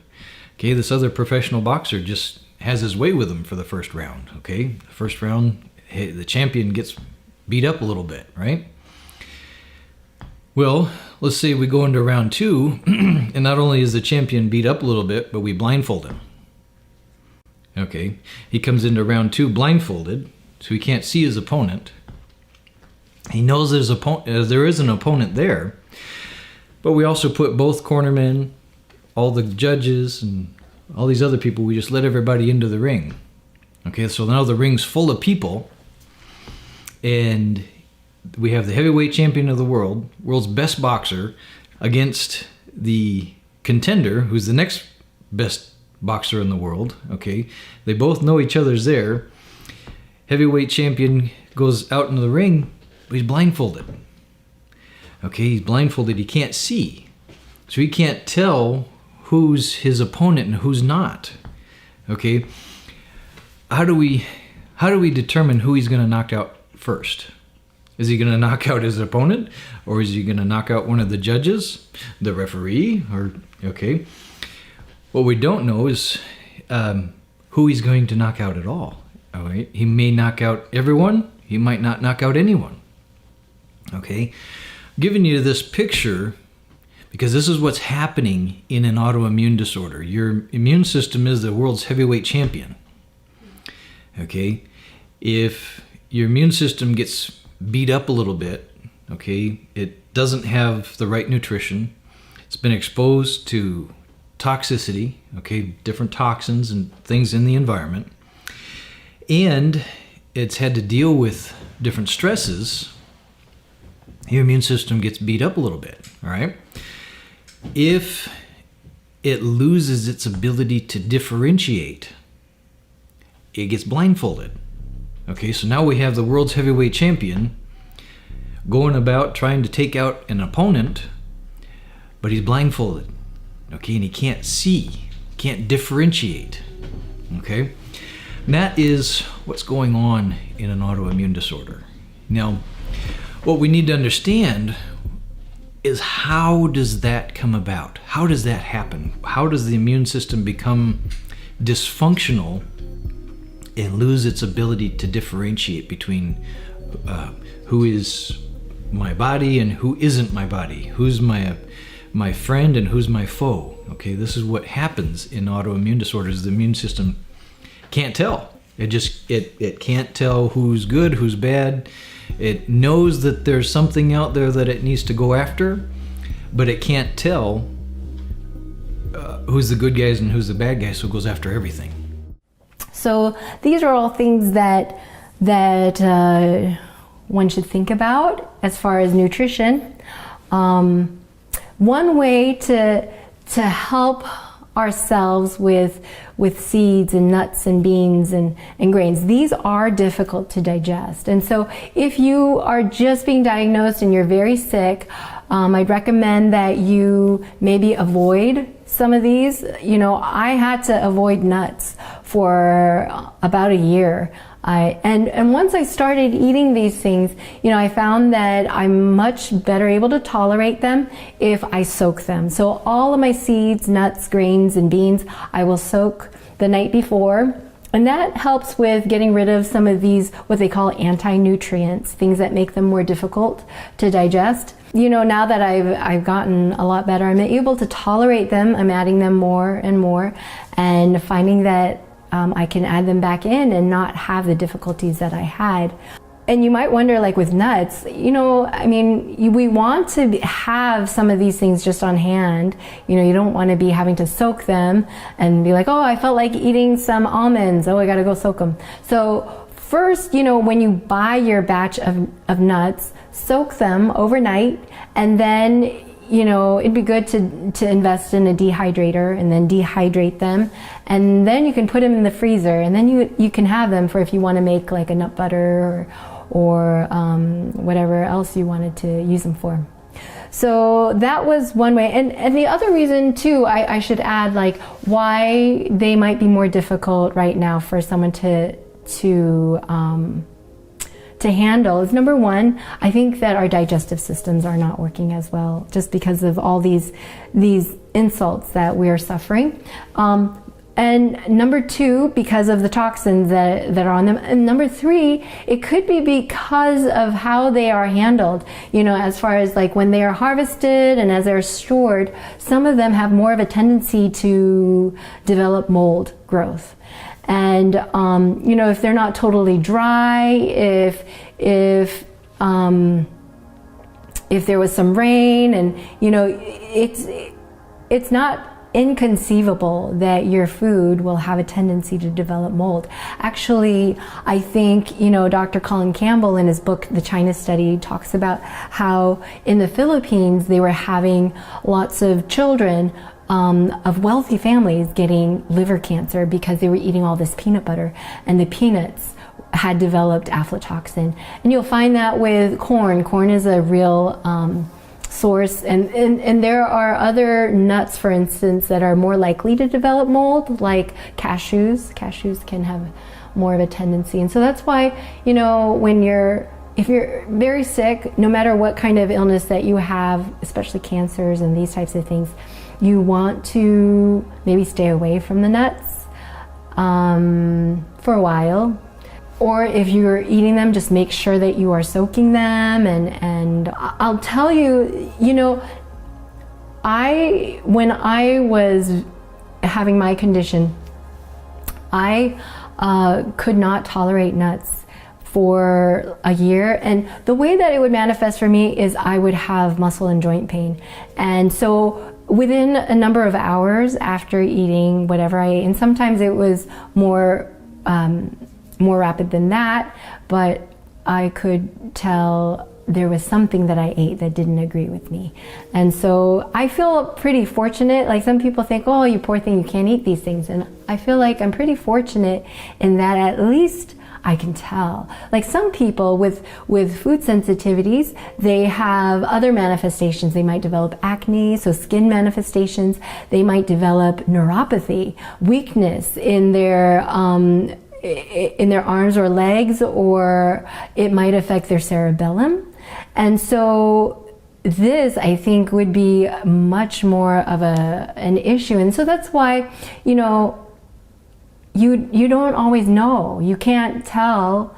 Okay, this other professional boxer just has his way with him for the first round. Okay, the first round, the champion gets beat up a little bit, right? Well, let's say we go into round two, and not only is the champion beat up a little bit, but we blindfold him. Okay, he comes into round two blindfolded, so he can't see his opponent. He knows there is an opponent there, but we also put both cornermen, all the judges, and all these other people, we just let everybody into the ring. Okay, so now the ring's full of people, and we have the heavyweight champion of the world, world's best boxer, against the contender, who's the next best boxer in the world. Okay, they both know each other's there. Heavyweight champion goes out into the ring, but he's blindfolded. Okay, he's blindfolded, he can't see. So he can't tell who's his opponent and who's not. Okay, how do we determine who he's going to knock out first? Is he going to knock out his opponent, or is he going to knock out one of the judges, the referee, or okay? What we don't know is who he's going to knock out at all. All right, he may knock out everyone. He might not knock out anyone. Okay, I'm giving you this picture because this is what's happening in an autoimmune disorder. Your immune system is the world's heavyweight champion. Okay, if your immune system gets beat up a little bit, okay, it doesn't have the right nutrition, it's been exposed to toxicity, okay, different toxins and things in the environment, and it's had to deal with different stresses, your immune system gets beat up a little bit, all right? If it loses its ability to differentiate, it gets blindfolded. Okay, so now we have the world's heavyweight champion going about trying to take out an opponent, but he's blindfolded. Okay, and he can't see, can't differentiate. Okay, and that is what's going on in an autoimmune disorder. Now, what we need to understand is, how does that come about? How does that happen? How does the immune system become dysfunctional and lose its ability to differentiate between who is my body and who isn't my body? Who's my friend and who's my foe? Okay, this is what happens in autoimmune disorders. The immune system can't tell. It can't tell who's good, who's bad. It knows that there's something out there that it needs to go after, but it can't tell who's the good guys and who's the bad guys, so it goes after everything. So these are all things that one should think about as far as nutrition. One way to help ourselves with seeds and nuts and beans and grains. These are difficult to digest. And so if you are just being diagnosed and you're very sick, I'd recommend that you maybe avoid some of these. You know, I had to avoid nuts for about a year. And once I started eating these things, you know, I found that I'm much better able to tolerate them if I soak them. So all of my seeds, nuts, grains, and beans, I will soak the night before. And that helps with getting rid of some of these, what they call anti-nutrients, things that make them more difficult to digest. You know, now that I've gotten a lot better, I'm able to tolerate them. I'm adding them more and more, and finding that I can add them back in and not have the difficulties that I had. And you might wonder, like with nuts, you know, I mean, we want to have some of these things just on hand. You know, you don't want to be having to soak them and be like, oh, I felt like eating some almonds. Oh, I got to go soak them. So first, you know, when you buy your batch of nuts, soak them overnight, and then, you know, it'd be good to invest in a dehydrator and then dehydrate them. And then you can put them in the freezer, and then you can have them for if you want to make like a nut butter or whatever else you wanted to use them for. So that was one way. And the other reason too, I should add, like why they might be more difficult right now for someone to handle is, number one, I think that our digestive systems are not working as well, just because of all these insults that we are suffering. And number two, because of the toxins that are on them. And number three, it could be because of how they are handled. You know, as far as like when they are harvested and as they're stored, some of them have more of a tendency to develop mold growth. And you know, if they're not totally dry, if there was some rain, and you know, it's not inconceivable that your food will have a tendency to develop mold. Actually, I think, you know, Dr. Colin Campbell in his book, The China Study, talks about how in the Philippines they were having lots of children of wealthy families getting liver cancer because they were eating all this peanut butter, and the peanuts had developed aflatoxin. And you'll find that with corn. Corn is a real source, and there are other nuts, for instance, that are more likely to develop mold, like cashews. Cashews can have more of a tendency. And so that's why, you know, if you're very sick, no matter what kind of illness that you have, especially cancers and these types of things, you want to maybe stay away from the nuts for a while. Or if you're eating them, just make sure that you are soaking them. And I'll tell you, you know, when I was having my condition, I could not tolerate nuts for a year. And the way that it would manifest for me is I would have muscle and joint pain. And so within a number of hours after eating whatever I ate, and sometimes it was more rapid than that, but I could tell there was something that I ate that didn't agree with me. And so I feel pretty fortunate. Like some people think, oh, you poor thing, you can't eat these things. And I feel like I'm pretty fortunate in that at least I can tell. Like some people with food sensitivities, they have other manifestations. They might develop acne, so skin manifestations. They might develop neuropathy, weakness in their arms or legs, or it might affect their cerebellum. And so this, I think, would be much more of an issue. And so that's why, you know, you don't always know. You can't tell.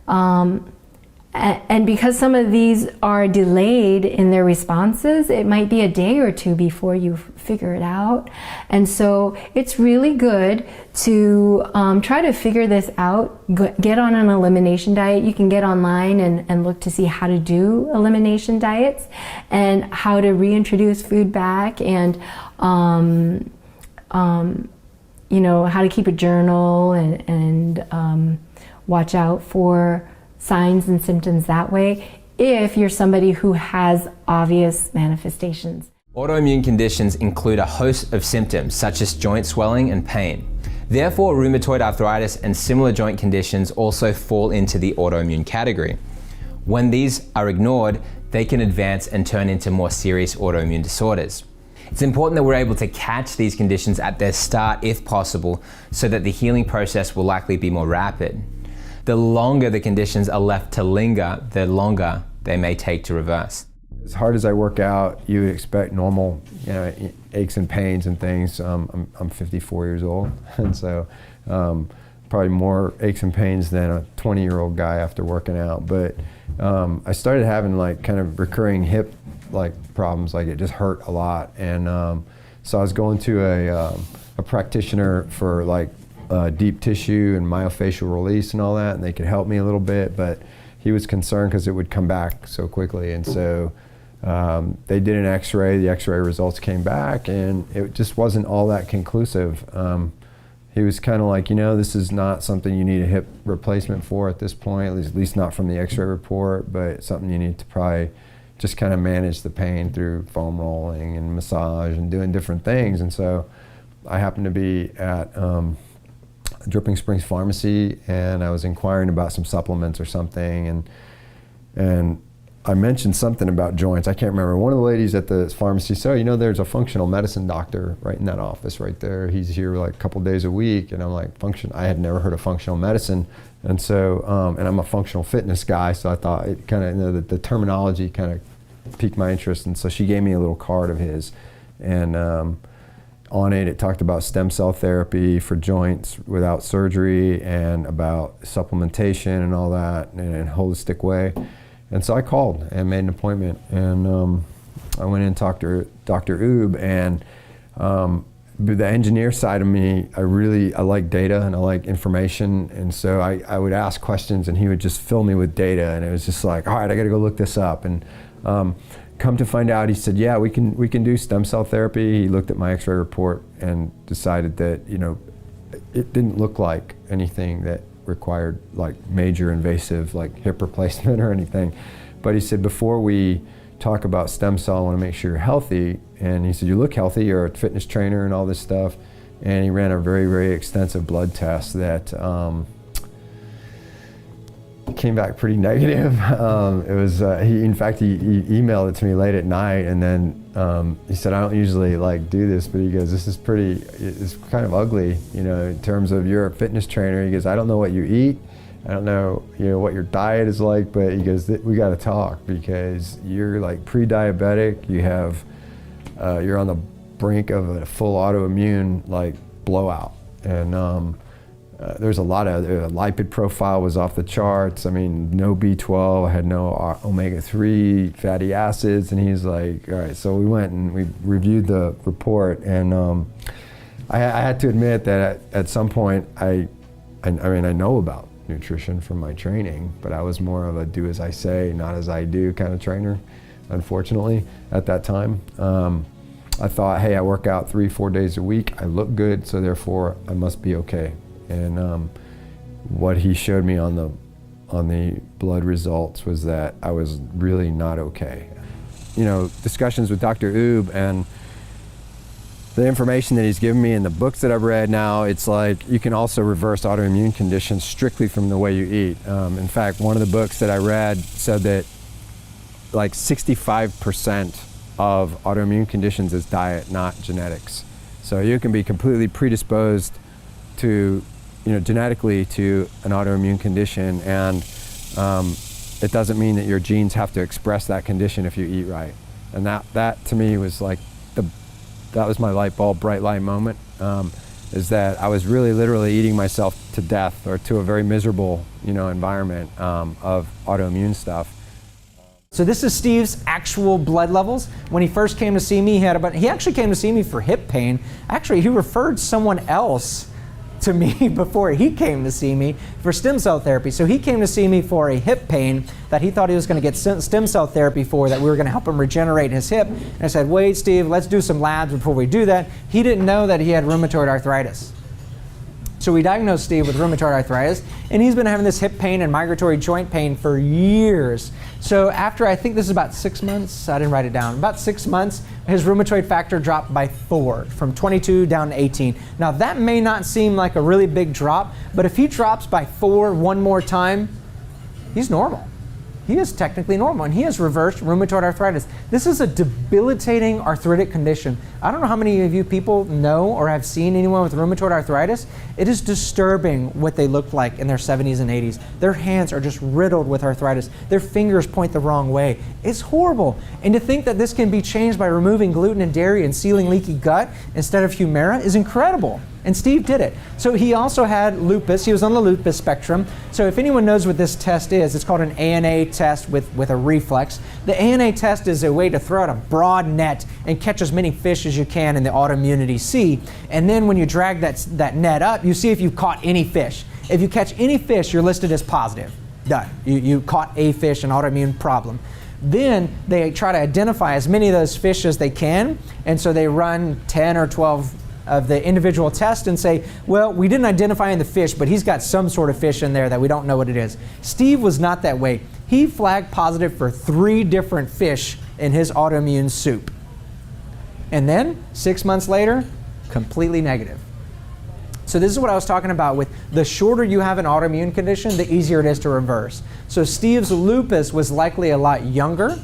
And because some of these are delayed in their responses, it might be a day or two before you figure it out. And so it's really good to try to figure this out, get on an elimination diet. You can get online and look to see how to do elimination diets and how to reintroduce food back, and you know, how to keep a journal and watch out for signs and symptoms that way if you're somebody who has obvious manifestations. Autoimmune conditions include a host of symptoms such as joint swelling and pain. Therefore, rheumatoid arthritis and similar joint conditions also fall into the autoimmune category. When these are ignored, they can advance and turn into more serious autoimmune disorders. It's important that we're able to catch these conditions at their start if possible, so that the healing process will likely be more rapid. The longer the conditions are left to linger, the longer they may take to reverse. As hard as I work out, you would expect normal, you know, aches and pains and things. I'm 54 years old, and so probably more aches and pains than a 20-year-old guy after working out. But I started having like kind of recurring hip problems, like it just hurt a lot. And so I was going to a practitioner for like deep tissue and myofascial release and all that, and they could help me a little bit, but he was concerned because it would come back so quickly. And so they did an x-ray, the x-ray results came back, and it just wasn't all that conclusive. He was kind of like, you know, this is not something you need a hip replacement for at this point, at least not from the x-ray report, but it's something you need to probably just kind of manage the pain through foam rolling and massage and doing different things. And so I happened to be at Dripping Springs Pharmacy, and I was inquiring about some supplements or something, and I mentioned something about joints. I can't remember. One of the ladies at the pharmacy said, oh, you know, there's a functional medicine doctor right in that office right there. He's here like a couple days a week. And I'm like, I had never heard of functional medicine. And so, and I'm a functional fitness guy, so I thought it kind of, you know, the terminology kind of piqued my interest. And so she gave me a little card of his, and on it talked about stem cell therapy for joints without surgery, and about supplementation and all that in a holistic way. And so I called and made an appointment, and I went in and talked to Dr. Oob, and the engineer side of me, I like data and I like information, and so I would ask questions and he would just fill me with data, and it was just like, all right, I gotta go look this up. And come to find out, he said, yeah, we can do stem cell therapy. He looked at my x-ray report and decided that, you know, it didn't look like anything that required like major invasive like hip replacement or anything. But he said, before we talk about stem cell, I want to make sure you're healthy. And he said, you look healthy, you're a fitness trainer and all this stuff. And he ran a very, very extensive blood test that came back pretty negative. It was, he emailed it to me late at night, and then he said, I don't usually like do this, but he goes, this is it's kind of ugly, you know, in terms of you're a fitness trainer. He goes, I don't know what you eat. I don't know, you know, what your diet is like, but he goes, we got to talk, because you're like pre-diabetic. You have, you're on the brink of a full autoimmune like blowout. And there's a lot of, lipid profile was off the charts. I mean, no B12, I had no omega-3 fatty acids. And he's like, all right, so we went and we reviewed the report. And I had to admit that at some point, I mean, I know about nutrition from my training, but I was more of a do as I say, not as I do kind of trainer, unfortunately, at that time. I thought, hey, I work out 3-4 days a week, I look good, so therefore I must be okay. And what he showed me on the on the blood results was that I was really not okay. You know, discussions with Dr. Oob and the information that he's given me and the books that I've read now, it's like you can also reverse autoimmune conditions strictly from the way you eat. In fact, one of the books that I read said that like 65% of autoimmune conditions is diet, not genetics. So you can be completely predisposed to, you know, genetically to an autoimmune condition, and it doesn't mean that your genes have to express that condition if you eat right. And that to me was like that was my light bulb, bright light moment, is that I was really literally eating myself to death, or to a very miserable, you know, environment of autoimmune stuff. So this is Steve's actual blood levels. When he first came to see me, he actually came to see me for hip pain. Actually, he referred someone else to me before he came to see me for stem cell therapy. So he came to see me for a hip pain that he thought he was going to get stem cell therapy for, that we were going to help him regenerate his hip. And I said, wait, Steve, let's do some labs before we do that. He didn't know that he had rheumatoid arthritis. So we diagnosed Steve with rheumatoid arthritis, and he's been having this hip pain and migratory joint pain for years. So after, I think this is about 6 months, I didn't write it down, about 6 months, his rheumatoid factor dropped by 4, from 22 down to 18. Now that may not seem like a really big drop, but if he drops by 4 one more time, he's normal. He is technically normal, and he has reversed rheumatoid arthritis. This is a debilitating arthritic condition. I don't know how many of you people know or have seen anyone with rheumatoid arthritis. It is disturbing what they look like in their 70s and 80s. Their hands are just riddled with arthritis. Their fingers point the wrong way. It's horrible. And to think that this can be changed by removing gluten and dairy and sealing leaky gut instead of Humira is incredible. And Steve did it. So he also had lupus. He was on the lupus spectrum. So if anyone knows what this test is, it's called an ANA test with a reflex. The ANA test is a way to throw out a broad net and catch as many fish as you can in the autoimmunity sea. And then when you drag that net up, you see if you've caught any fish. If you catch any fish, you're listed as positive. Done. You caught a fish, an autoimmune problem. Then they try to identify as many of those fish as they can. And so they run 10 or 12 of the individual test and say, well, we didn't identify in the fish, but he's got some sort of fish in there that we don't know what it is. Steve was not that way. He flagged positive for 3 different fish in his autoimmune soup. And then 6 months later, completely negative. So this is what I was talking about with the shorter you have an autoimmune condition, the easier it is to reverse. So Steve's lupus was likely a lot younger,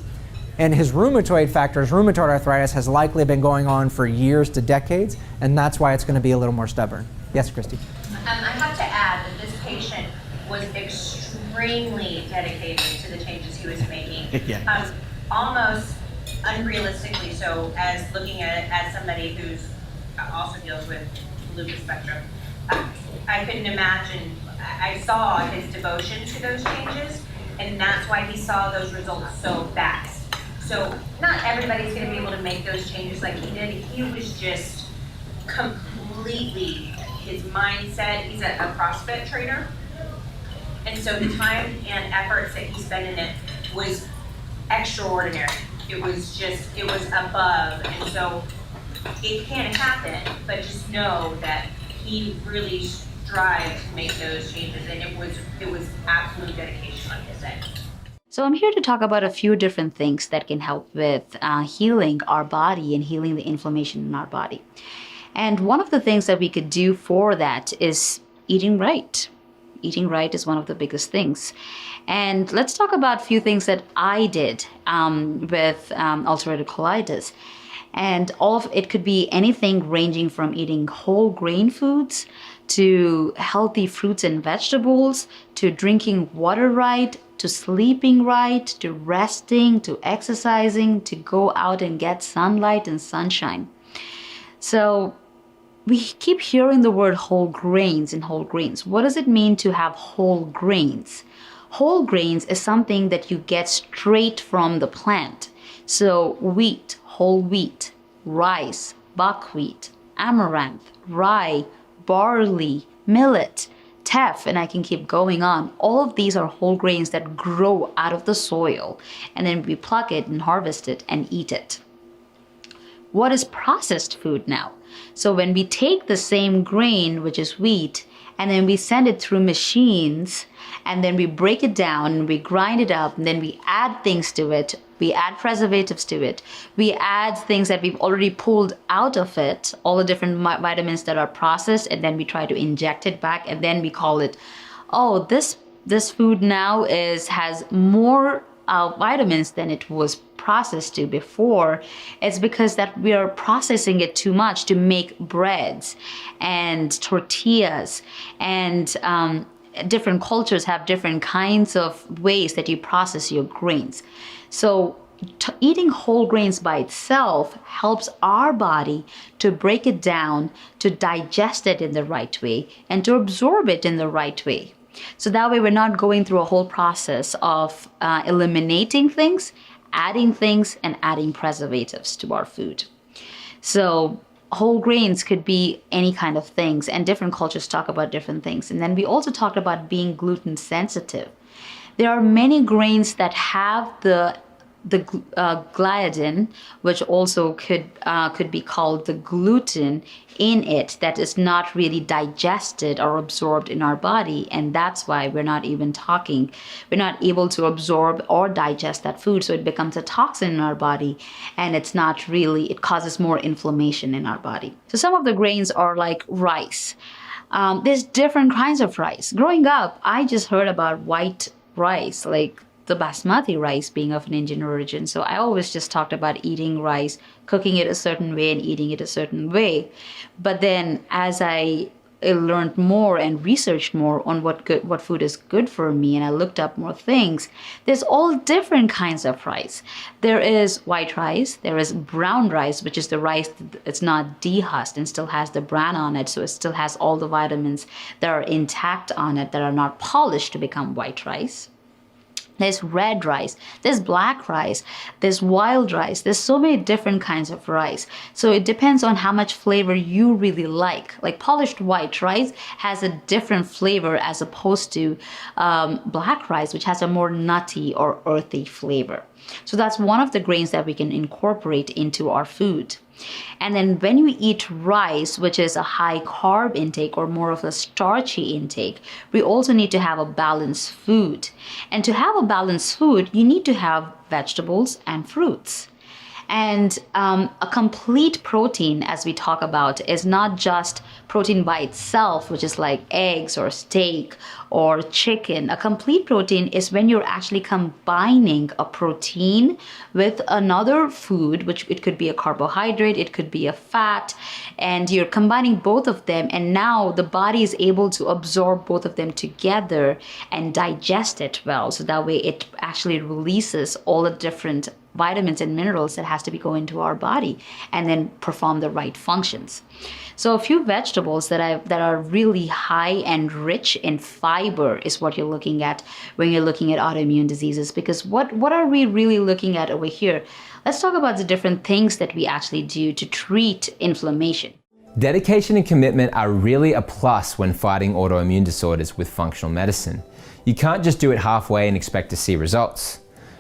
and his rheumatoid factor, his rheumatoid arthritis, has likely been going on for years to decades, and that's why it's going to be a little more stubborn. Yes, Christy? I have to add that this patient was extremely dedicated to the changes he was making. Yeah. Almost unrealistically so, as looking at it as somebody who's also deals with lupus spectrum. I couldn't imagine, I saw his devotion to those changes, and that's why he saw those results so fast. So not everybody's going to be able to make those changes like he did. He was just completely, his mindset, he's a CrossFit trainer. And so the time and efforts that he spent in it was extraordinary. It was above. And so it can happen, but just know that he really strived to make those changes, and it was absolute dedication on his end. So I'm here to talk about a few different things that can help with healing our body and healing the inflammation in our body. And one of the things that we could do for that is eating right. Eating right is one of the biggest things. And let's talk about a few things that I did with ulcerative colitis. And all of it could be anything ranging from eating whole grain foods to healthy fruits and vegetables, to drinking water right, to sleeping right, to resting, to exercising, to go out and get sunlight and sunshine. So we keep hearing the word whole grains and whole grains. What does it mean to have whole grains? Whole grains is something that you get straight from the plant. So wheat, whole wheat, rice, buckwheat, amaranth, rye, barley, millet, teff, and I can keep going on. All of these are whole grains that grow out of the soil, and then we pluck it and harvest it and eat it. What is processed food now? So when we take the same grain, which is wheat, and then we send it through machines, and then we break it down and we grind it up, and then we add things to it. We add preservatives to it. We add things that we've already pulled out of it, all the different vitamins that are processed, and then we try to inject it back, and then we call it, oh, this food now has more vitamins than it was processed to before. It's because that we are processing it too much to make breads and tortillas, and different cultures have different kinds of ways that you process your grains. So eating whole grains by itself helps our body to break it down, to digest it in the right way, and to absorb it in the right way. So that way we're not going through a whole process of eliminating things, adding things, and adding preservatives to our food. So whole grains could be any kind of things, and different cultures talk about different things. And then we also talked about being gluten sensitive. There are many grains that have the gliadin, which also could be called the gluten in it, that is not really digested or absorbed in our body, and that's why we're not able to absorb or digest that food, so it becomes a toxin in our body, and it causes more inflammation in our body. So some of the grains are like rice. There's different kinds of rice. Growing up, I just heard about white rice, like the basmati rice being of an Indian origin. So I always just talked about eating rice, cooking it a certain way and eating it a certain way. But then as I learned more and researched more on what food is good for me, and I looked up more things, there's all different kinds of rice. There is white rice, there is brown rice, which is the rice that's not dehusked and still has the bran on it, so it still has all the vitamins that are intact on it, that are not polished to become white rice. There's red rice, there's black rice, there's wild rice. There's so many different kinds of rice. So it depends on how much flavor you really like. Like polished white rice has a different flavor as opposed to black rice, which has a more nutty or earthy flavor. So that's one of the grains that we can incorporate into our food. And then when you eat rice, which is a high carb intake or more of a starchy intake, we also need to have a balanced food. And to have a balanced food, you need to have vegetables and fruits. And a complete protein, as we talk about, is not just protein by itself, which is like eggs or steak or chicken. A complete protein is when you're actually combining a protein with another food, which it could be a carbohydrate, it could be a fat, and you're combining both of them, and now the body is able to absorb both of them together and digest it well. So that way it actually releases all the different vitamins and minerals that has to be going into our body and then perform the right functions. So a few vegetables that are really high and rich in fiber is what you're looking at when you're looking at autoimmune diseases. Because what are we really looking at over here? Let's talk about the different things that we actually do to treat inflammation. Dedication and commitment are really a plus when fighting autoimmune disorders with functional medicine. You can't just do it halfway and expect to see results.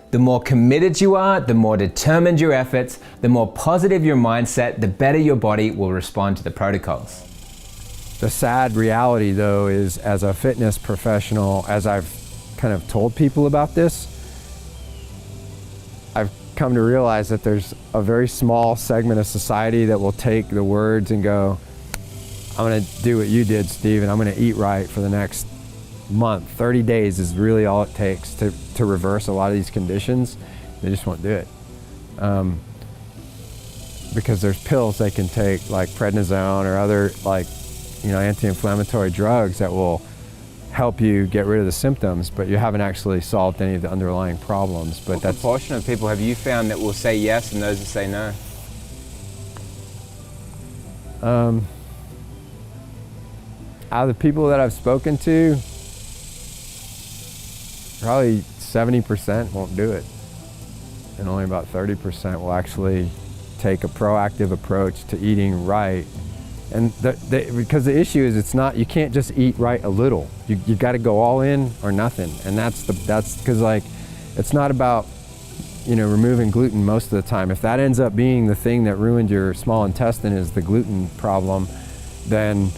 The more committed you are, the more determined your efforts, the more positive your mindset, the better your body will respond to the protocols. The sad reality, though, is as a fitness professional, as I've kind of told people about this, I've come to realize that there's a very small segment of society that will take the words and go, I'm going to do what you did, Steve, and I'm going to eat right for the next month. 30 days is really all it takes to reverse a lot of these conditions. They just won't do it. Because there's pills they can take, like prednisone or other anti-inflammatory drugs that will help you get rid of the symptoms, but you haven't actually solved any of the underlying problems. But what proportion of people have you found that will say yes and those that say no? Out of the people that I've spoken to, probably 70% won't do it, and only about 30% will actually take a proactive approach to eating right. And because the issue is, it's not, you can't just eat right a little. You got to go all in or nothing, and that's because, like, it's not about removing gluten most of the time. If that ends up being the thing that ruined your small intestine, is the gluten problem, then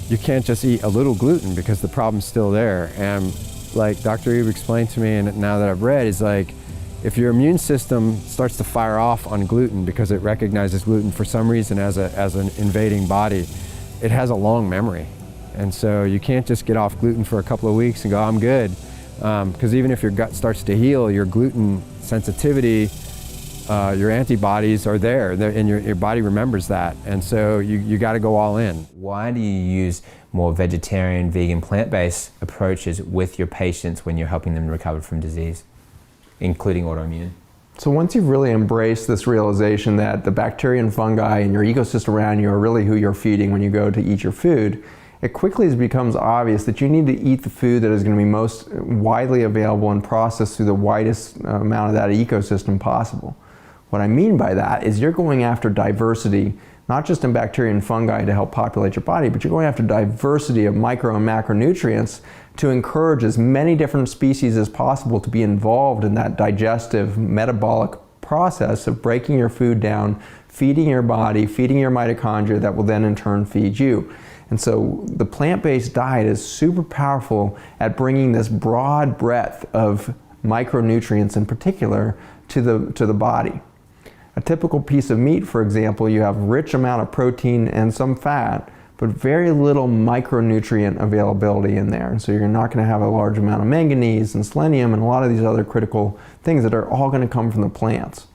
you can't just eat a little gluten because the problem's still there. And like Dr. Ebe explained to me, and now that I've read, is like, if your immune system starts to fire off on gluten because it recognizes gluten for some reason as an invading body, it has a long memory. And so you can't just get off gluten for a couple of weeks and go, I'm good. Because even if your gut starts to heal, your gluten sensitivity, your antibodies are there, and your body remembers that. And so you got to go all in. Why do you use more vegetarian, vegan, plant-based approaches with your patients when you're helping them recover from disease, including autoimmune? So once you've really embraced this realization that the bacteria and fungi in your ecosystem around you are really who you're feeding when you go to eat your food, it quickly becomes obvious that you need to eat the food that is going to be most widely available and processed through the widest amount of that ecosystem possible. What I mean by that is you're going after diversity, not just in bacteria and fungi to help populate your body, but you're going after diversity of micro and macronutrients to encourage as many different species as possible to be involved in that digestive metabolic process of breaking your food down, feeding your body, feeding your mitochondria that will then in turn feed you. And so the plant-based diet is super powerful at bringing this broad breadth of micronutrients in particular to the body. A typical piece of meat, for example, you have rich amount of protein and some fat, but very little micronutrient availability in there. And so you're not going to have a large amount of manganese and selenium and a lot of these other critical things that are all going to come from the plants.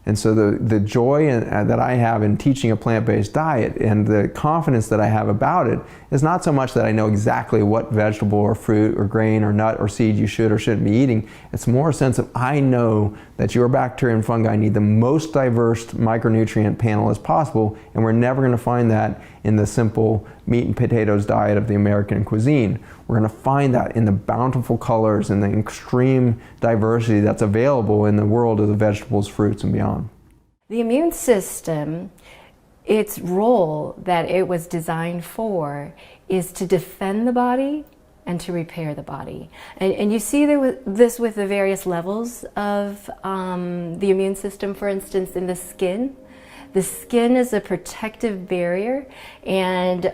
And so the joy that I have in teaching a plant-based diet and the confidence that I have about it is not so much that I know exactly what vegetable or fruit or grain or nut or seed you should or shouldn't be eating. It's more a sense of I know that your bacteria and fungi need the most diverse micronutrient panel as possible, and we're never going to find that in the simple meat and potatoes diet of the American cuisine. We're going to find that in the bountiful colors and the extreme diversity that's available in the world of the vegetables, fruits, and beyond. The immune system, its role that it was designed for is to defend the body and to repair the body. And you see this with the various levels of the immune system, for instance, in the skin. The skin is a protective barrier, and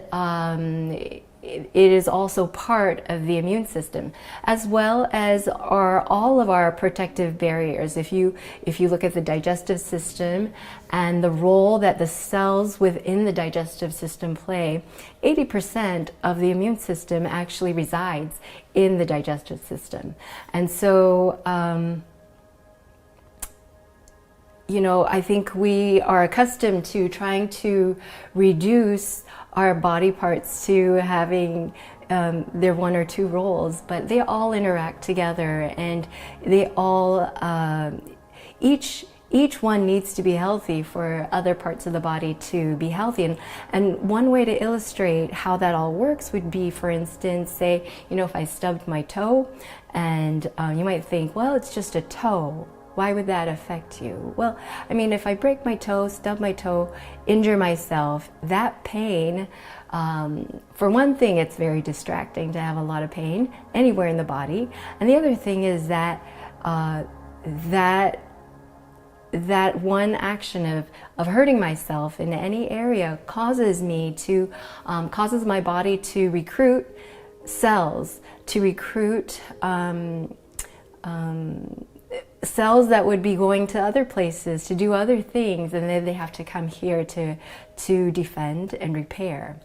it is also part of the immune system, as well as are all of our protective barriers. If you look at the digestive system and the role that the cells within the digestive system play, 80% of the immune system actually resides in the digestive system. And so, you know, I think we are accustomed to trying to reduce our body parts to having their one or two roles, but they all interact together, and they all, each one needs to be healthy for other parts of the body to be healthy. And one way to illustrate how that all works would be, for instance, say, you know, if I stubbed my toe, and you might think, well, it's just a toe. Why would that affect you? Well, I mean, if I break my toe, stub my toe, injure myself, that pain, for one thing, it's very distracting to have a lot of pain anywhere in the body. And the other thing is that that one action of hurting myself in any area causes me to, causes my body to recruit cells, to recruit cells that would be going to other places to do other things, and then they have to come here to defend and repair.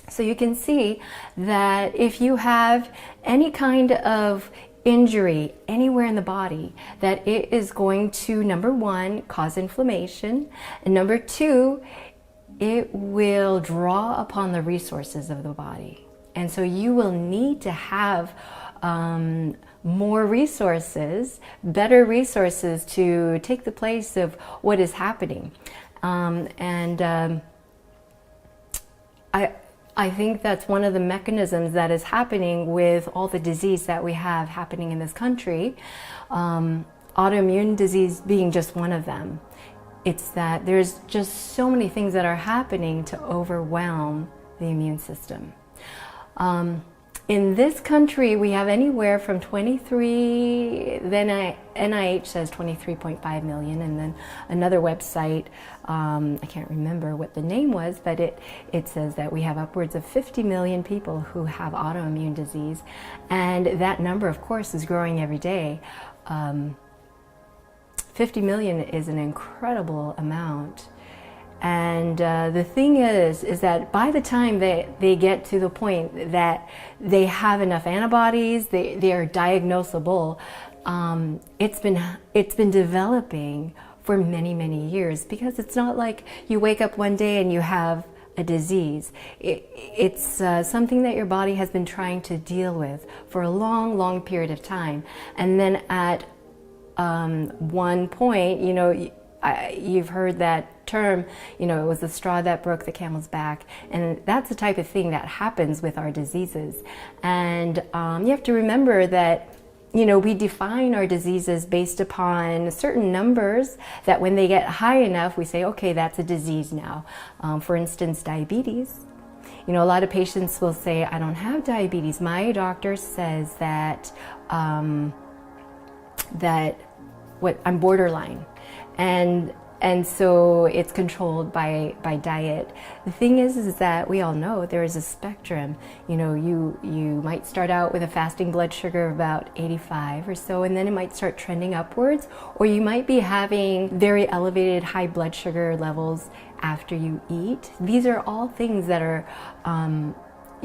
So you can see that if you have any kind of injury anywhere in the body, that it is going to, number one, cause inflammation, and number two, it will draw upon the resources of the body. And so you will need to have more resources, better resources to take the place of what is happening. I think that's one of the mechanisms that is happening with all the disease that we have happening in this country, autoimmune disease being just one of them. It's that there's just so many things that are happening to overwhelm the immune system. In this country, we have anywhere from 23, then NIH says 23.5 million, and then another website, I can't remember what the name was, but it says that we have upwards of 50 million people who have autoimmune disease, and that number, of course, is growing every day. 50 million is an incredible amount. And the thing is that by the time they get to the point that they have enough antibodies, they are diagnosable, it's been developing for many, many years, because it's not like you wake up one day and you have a disease. It's something that your body has been trying to deal with for a long, long period of time. And then at one point, you know, you've heard that term, you know, it was the straw that broke the camel's back, and that's the type of thing that happens with our diseases. And you have to remember that, you know, we define our diseases based upon certain numbers that when they get high enough, we say, okay, that's a disease now. For instance, diabetes. You know, a lot of patients will say, I don't have diabetes. My doctor says that, I'm borderline. And so it's controlled by diet. The thing is that we all know there is a spectrum. You know, you might start out with a fasting blood sugar of about 85 or so, and then it might start trending upwards, or you might be having very elevated high blood sugar levels after you eat. These are all things that are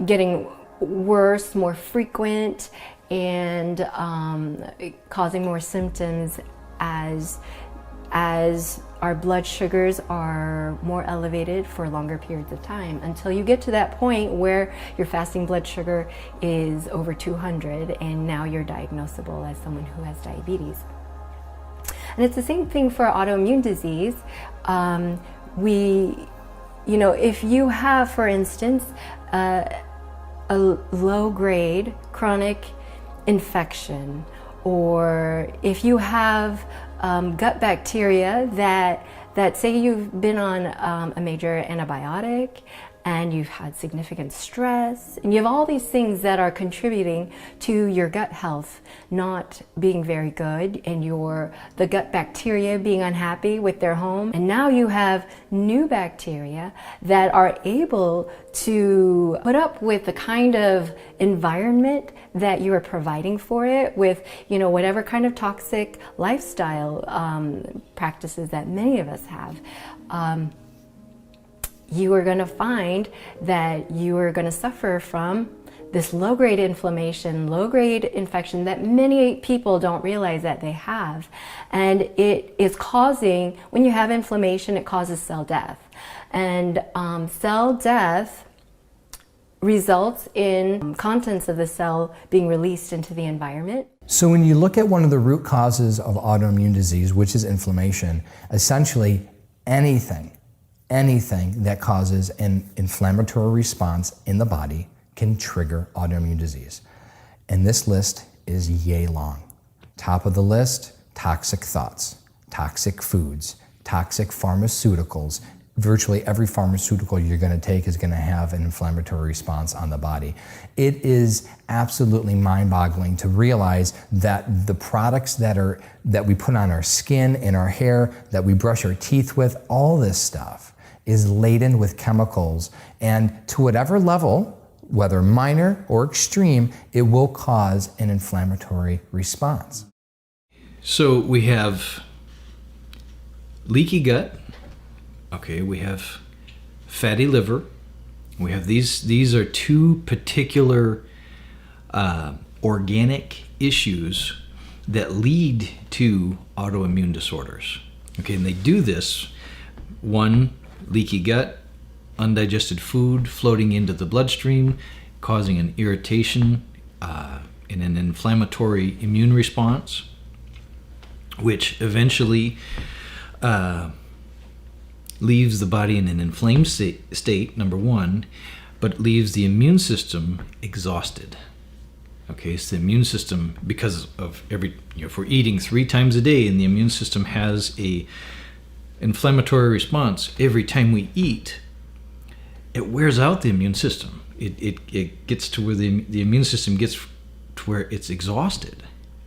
getting worse, more frequent, and causing more symptoms as our blood sugars are more elevated for longer periods of time, until you get to that point where your fasting blood sugar is over 200, and now you're diagnosable as someone who has diabetes. And it's the same thing for autoimmune disease. You know, if you have, for instance, a low-grade chronic infection, or if you have gut bacteria that say you've been on a major antibiotic, and you've had significant stress, and you have all these things that are contributing to your gut health not being very good, and the gut bacteria being unhappy with their home, and now you have new bacteria that are able to put up with the kind of environment that you are providing for it, with, you know, whatever kind of toxic lifestyle practices that many of us have. You are going to find that you are going to suffer from this low-grade inflammation, low-grade infection that many people don't realize that they have. And it is causing, when you have inflammation, it causes cell death. And cell death results in contents of the cell being released into the environment. So when you look at one of the root causes of autoimmune disease, which is inflammation, essentially anything that causes an inflammatory response in the body can trigger autoimmune disease. And this list is yay long. Top of the list, toxic thoughts, toxic foods, toxic pharmaceuticals. Virtually every pharmaceutical you're going to take is going to have an inflammatory response on the body. It is absolutely mind-boggling to realize that the products that we put on our skin and our hair, that we brush our teeth with, all this stuff is laden with chemicals, and to whatever level, whether minor or extreme, it will cause an inflammatory response. So we have leaky gut, okay, we have fatty liver, we have these are two particular organic issues that lead to autoimmune disorders. Okay, and they do this, one, leaky gut, undigested food floating into the bloodstream, causing an irritation and an inflammatory immune response, which eventually leaves the body in an inflamed state, number one, but leaves the immune system exhausted. Okay, so the immune system, because of if we're eating 3 times a day and the immune system has a inflammatory response every time we eat, it wears out the immune system. it gets to where the immune system gets to where it's exhausted.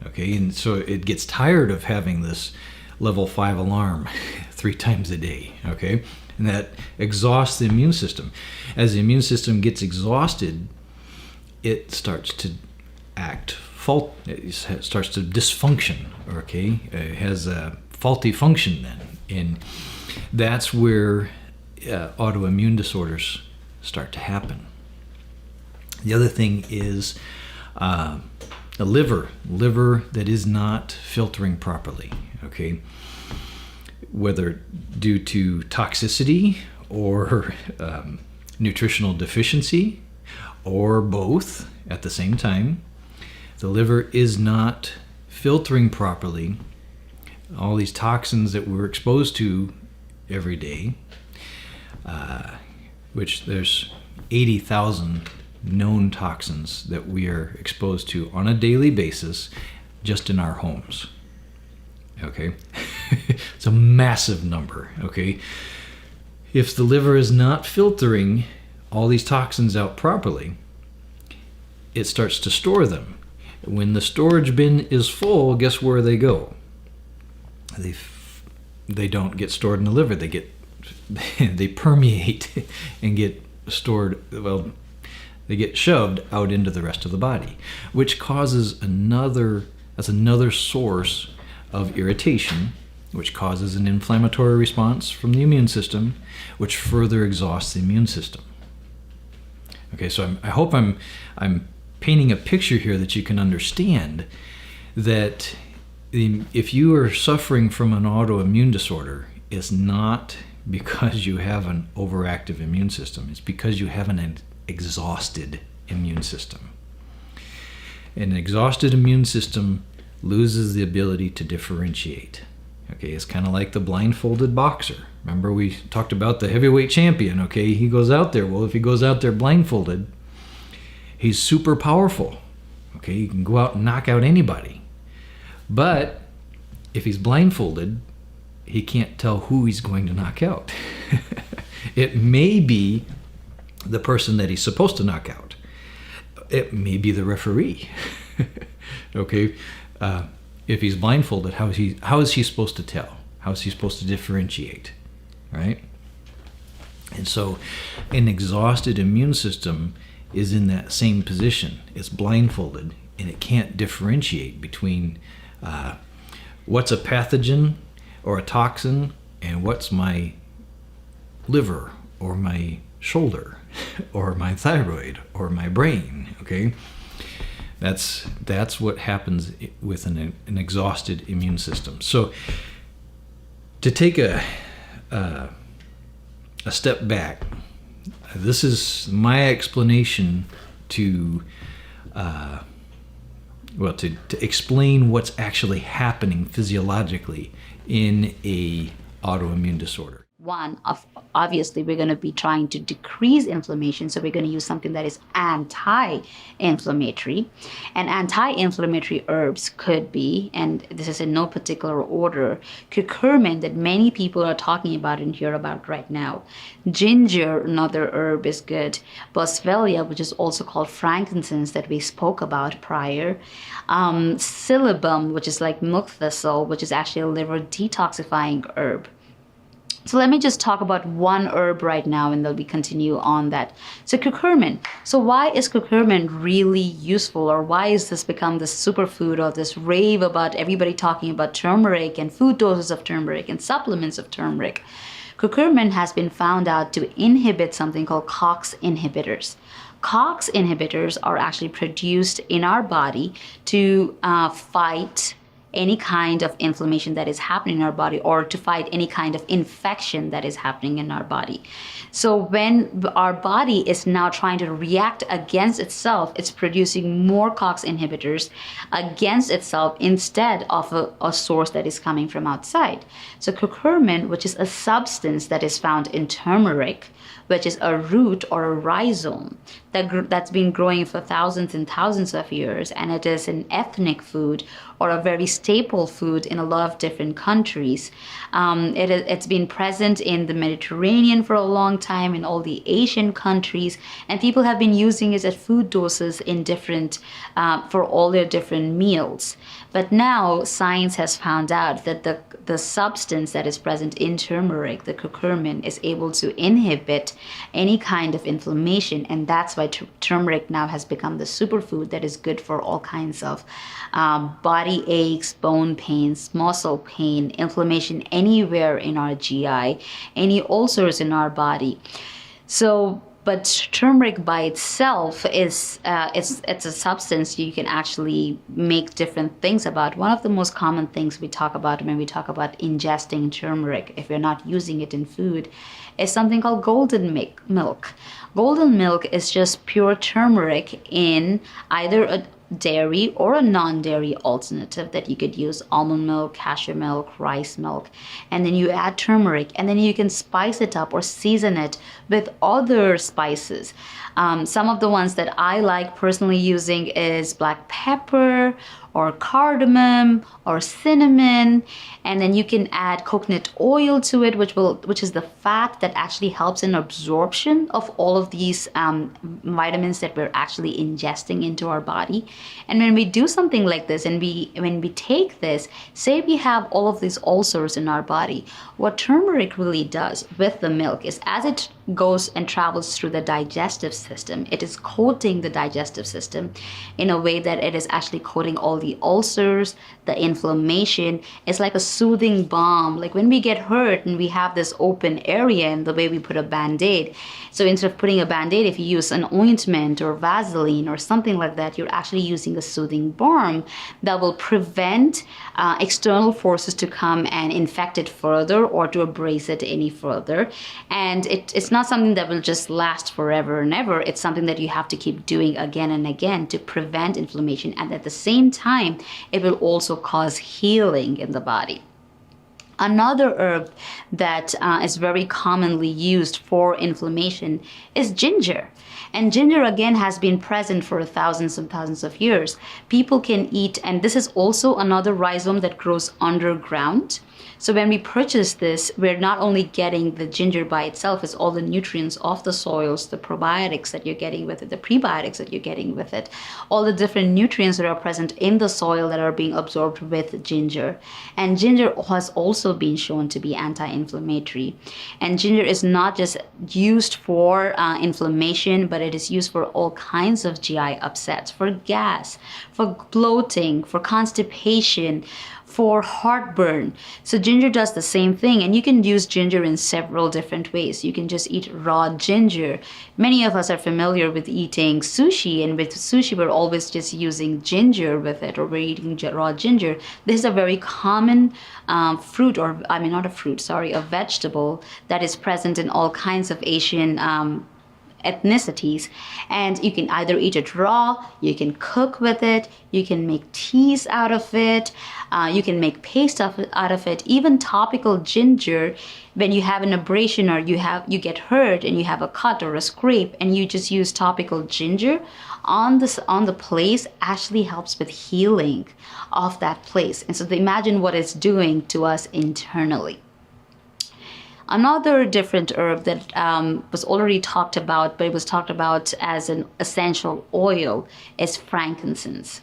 Okay, and so it gets tired of having this level 5 alarm 3 times a day. Okay, and that exhausts the immune system. As the immune system gets exhausted, it starts to act it starts to dysfunction. Okay, it has a faulty function then, and that's where autoimmune disorders start to happen. The other thing is the liver that is not filtering properly. Okay, whether due to toxicity or nutritional deficiency or both at the same time. The liver is not filtering properly all these toxins that we're exposed to every day, which there's 80,000 known toxins that we are exposed to on a daily basis just in our homes. Okay, it's a massive number. Okay, if the liver is not filtering all these toxins out properly, it starts to store them. When the storage bin is full, guess where they go? They don't get stored in the liver. They permeate and get stored. Well, they get shoved out into the rest of the body, which causes another source of irritation, which causes an inflammatory response from the immune system, which further exhausts the immune system. Okay, so I hope I'm painting a picture here that you can understand that if you are suffering from an autoimmune disorder, it's not because you have an overactive immune system. It's because you have an exhausted immune system. An exhausted immune system loses the ability to differentiate. Okay, it's kind of like the blindfolded boxer. Remember we talked about the heavyweight champion, okay? He goes out there. Well, if he goes out there blindfolded, he's super powerful. Okay, he can go out and knock out anybody. But if he's blindfolded, he can't tell who he's going to knock out. It may be the person that he's supposed to knock out. It may be the referee. Okay, if he's blindfolded, how is he supposed to tell? How is he supposed to differentiate? Right? And so an exhausted immune system is in that same position. It's blindfolded and it can't differentiate between what's a pathogen or a toxin and what's my liver or my shoulder or my thyroid or my brain. Okay, that's what happens with an exhausted immune system. So to take a step back, this is my explanation to explain what's actually happening physiologically in a autoimmune disorder. One, obviously, we're going to be trying to decrease inflammation, so we're going to use something that is anti-inflammatory. And anti-inflammatory herbs could be, and this is in no particular order, curcumin that many people are talking about and hear about right now. Ginger, another herb, is good. Boswellia, which is also called frankincense that we spoke about prior. Psyllium, which is like milk thistle, which is actually a liver detoxifying herb. So let me just talk about one herb right now and then we continue on that. So curcumin. So why is curcumin really useful, or why has this become this superfood or this rave about everybody talking about turmeric and food doses of turmeric and supplements of turmeric? Curcumin has been found out to inhibit something called COX inhibitors. COX inhibitors are actually produced in our body to fight any kind of inflammation that is happening in our body, or to fight any kind of infection that is happening in our body. So when our body is now trying to react against itself, it's producing more COX inhibitors against itself instead of a source that is coming from outside. So curcumin, which is a substance that is found in turmeric, which is a root or a rhizome that's been growing for thousands and thousands of years, and it is an ethnic food or a very staple food in a lot of different countries. It's been present in the Mediterranean for a long time, in all the Asian countries, and people have been using it as food doses in different, for all their different meals. But now science has found out that the substance that is present in turmeric, the curcumin, is able to inhibit any kind of inflammation, and that's why turmeric now has become the superfood that is good for all kinds of body aches, bone pains, muscle pain, inflammation anywhere in our GI, any ulcers in our body. So, but turmeric by itself is it's a substance you can actually make different things about. One of the most common things we talk about when we talk about ingesting turmeric, if you're not using it in food, is something called golden milk. Golden milk is just pure turmeric in either a dairy or a non-dairy alternative that you could use, almond milk, cashew milk, rice milk, and then you add turmeric, and then you can spice it up or season it with other spices. Some of the ones that I like personally using is black pepper or cardamom or cinnamon, and then you can add coconut oil to it, which is the fat that actually helps in absorption of all of these vitamins that we're actually ingesting into our body. And when we do something like this, and when we take this, say we have all of these ulcers in our body, what turmeric really does with the milk is, as it goes and travels through the digestive system, it is coating the digestive system in a way that it is actually coating all the ulcers, the inflammation. It's like a soothing balm. Like when we get hurt and we have this open area, and the way we put a band-aid, so instead of putting a band-aid, if you use an ointment or Vaseline or something like that, you're actually using a soothing balm that will prevent external forces to come and infect it further or to abrase it any further. And it's not something that will just last forever and ever. It's something that you have to keep doing again and again to prevent inflammation, and at the same time it will also cause healing in the body. Another herb that is very commonly used for inflammation is ginger. And ginger, again, has been present for thousands and thousands of years. People can eat, and this is also another rhizome that grows underground. So when we purchase this, we're not only getting the ginger by itself, it's all the nutrients of the soils, the probiotics that you're getting with it, the prebiotics that you're getting with it, all the different nutrients that are present in the soil that are being absorbed with ginger. And ginger has also been shown to be anti-inflammatory. And ginger is not just used for inflammation, but it is used for all kinds of GI upsets, for gas, for bloating, for constipation, for heartburn. So ginger does the same thing, and you can use ginger in several different ways. You can just eat raw ginger. Many of us are familiar with eating sushi, and with sushi we're always just using ginger with it, or we're eating raw ginger. This is a very common fruit, or I mean not a fruit, sorry, a vegetable that is present in all kinds of Asian ethnicities, and you can either eat it raw, you can cook with it, you can make teas out of it, you can make paste out of it. Even topical ginger, when you have an abrasion or you get hurt and you have a cut or a scrape, and you just use topical ginger on the place, actually helps with healing of that place. And so imagine what it's doing to us internally. Another different herb that was already talked about, but it was talked about as an essential oil, is frankincense.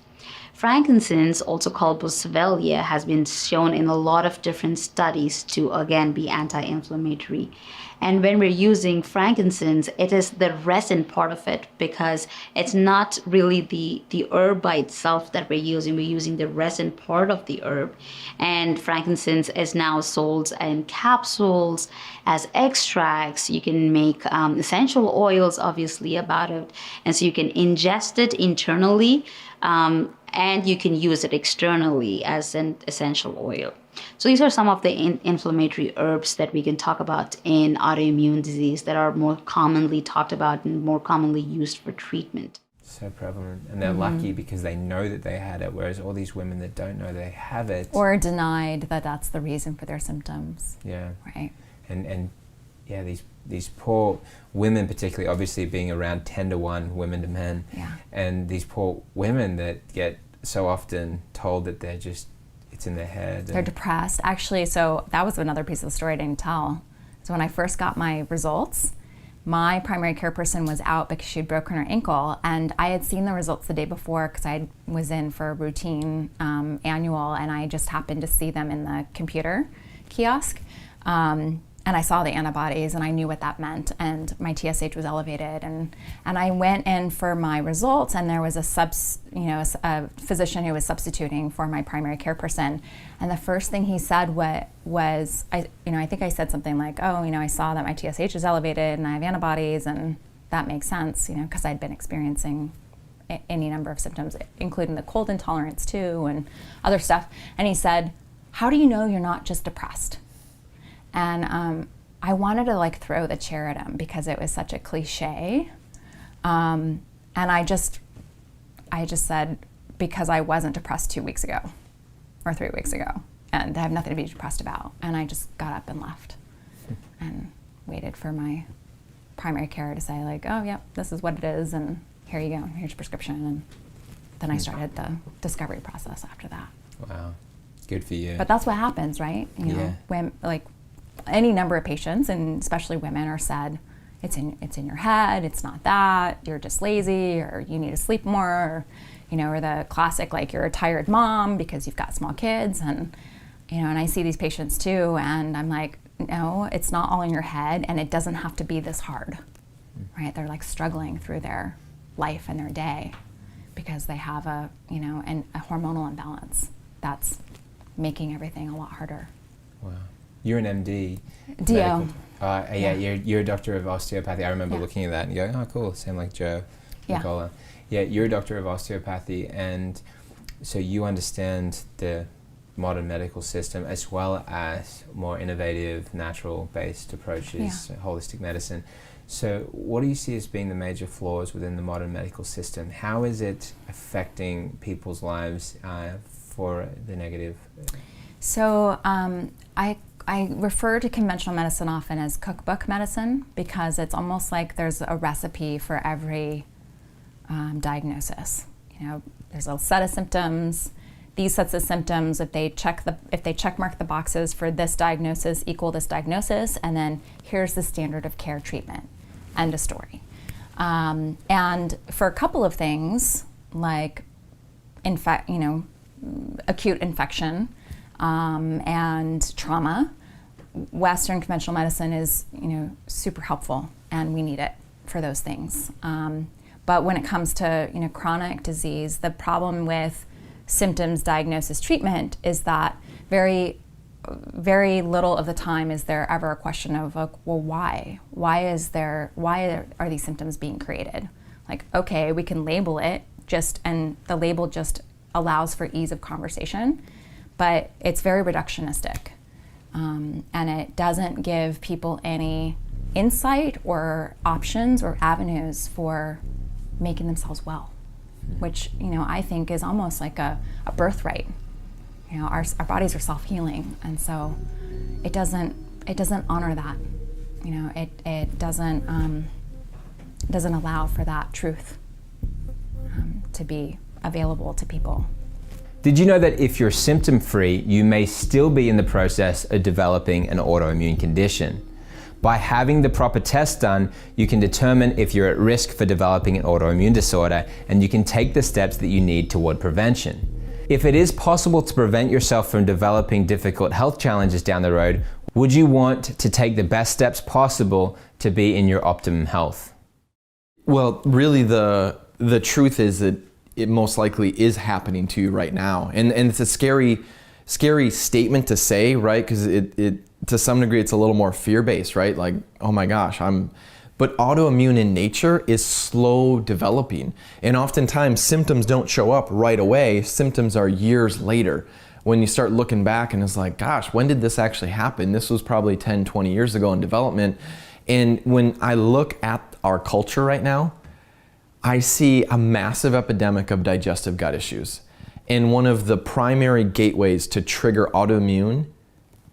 Frankincense, also called boswellia, has been shown in a lot of different studies to, again, be anti-inflammatory. And when we're using frankincense, it is the resin part of it, because it's not really the herb by itself that we're using. We're using the resin part of the herb. And frankincense is now sold in capsules, as extracts. You can make essential oils, obviously, about it. And so you can ingest it internally, and you can use it externally as an essential oil. So these are some of the inflammatory herbs that we can talk about in autoimmune disease that are more commonly talked about and more commonly used for treatment. So prevalent, and they're lucky because they know that they had it, whereas all these women that don't know they have it, or denied that that's the reason for their symptoms. Yeah. Right. And yeah, these poor women, particularly, obviously being around 10 to 1 women to men, yeah. and these poor women that get so often told that it's in their head. They're depressed. Actually, so that was another piece of the story I didn't tell. So when I first got my results, my primary care person was out because she'd broken her ankle, and I had seen the results the day before because I was in for a routine annual, and I just happened to see them in the computer kiosk. And I saw the antibodies, and I knew what that meant, and my TSH was elevated, and I went in for my results, and there was a physician who was substituting for my primary care person, and the first thing he said was I think I said something like, oh, I saw that my TSH is elevated, and I have antibodies, and that makes sense, because I'd been experiencing any number of symptoms, including the cold intolerance too, and other stuff, and he said, how do you know you're not just depressed? And I wanted to throw the chair at him because it was such a cliche. And I just said, because I wasn't depressed 2 weeks ago or 3 weeks ago, and I have nothing to be depressed about. And I just got up and left and waited for my primary care to say oh, yeah, this is what it is, and here you go, here's your prescription. And then I started the discovery process after that. Wow, good for you. But that's what happens, right? When any number of patients, and especially women, are said, it's in your head, it's not that, you're just lazy, or you need to sleep more, or the classic, you're a tired mom because you've got small kids, and I see these patients too, and I'm like, no, it's not all in your head, and it doesn't have to be this hard, right? They're struggling through their life and their day because they have a hormonal imbalance that's making everything a lot harder. Wow. You're an MD. DO. Yeah, you're a doctor of osteopathy. I remember looking at that and going, oh, cool, same like Joe, Nicola. Yeah, you're a doctor of osteopathy, and so you understand the modern medical system as well as more innovative, natural-based approaches, holistic medicine. So what do you see as being the major flaws within the modern medical system? How is it affecting people's lives for the negative? So I refer to conventional medicine often as cookbook medicine because it's almost like there's a recipe for every diagnosis. There's a set of symptoms. These sets of symptoms, if they check mark the boxes for this diagnosis equal this diagnosis, and then here's the standard of care treatment. End of story. And for a couple of things like acute infection and trauma, Western conventional medicine is, super helpful, and we need it for those things. But when it comes to, chronic disease, the problem with symptoms, diagnosis, treatment is that very, very little of the time is there ever a question of, well, why? Why are these symptoms being created? Okay, we can label it and the label just allows for ease of conversation, but it's very reductionistic. And it doesn't give people any insight or options or avenues for making themselves well, which I think is almost like a birthright. Our bodies are self-healing, and so it doesn't honor that. It doesn't allow for that truth to be available to people. Did you know that if you're symptom-free, you may still be in the process of developing an autoimmune condition? By having the proper test done, you can determine if you're at risk for developing an autoimmune disorder, and you can take the steps that you need toward prevention. If it is possible to prevent yourself from developing difficult health challenges down the road, would you want to take the best steps possible to be in your optimum health? Well, really the truth is that it most likely is happening to you right now. And it's a scary statement to say, right? Because it to some degree, it's a little more fear-based, right? Like, oh my gosh, but autoimmune in nature is slow developing. And oftentimes symptoms don't show up right away. Symptoms are years later. When you start looking back and it's like, gosh, when did this actually happen? This was probably 10, 20 years ago in development. And when I look at our culture right now, I see a massive epidemic of digestive gut issues. And one of the primary gateways to trigger autoimmune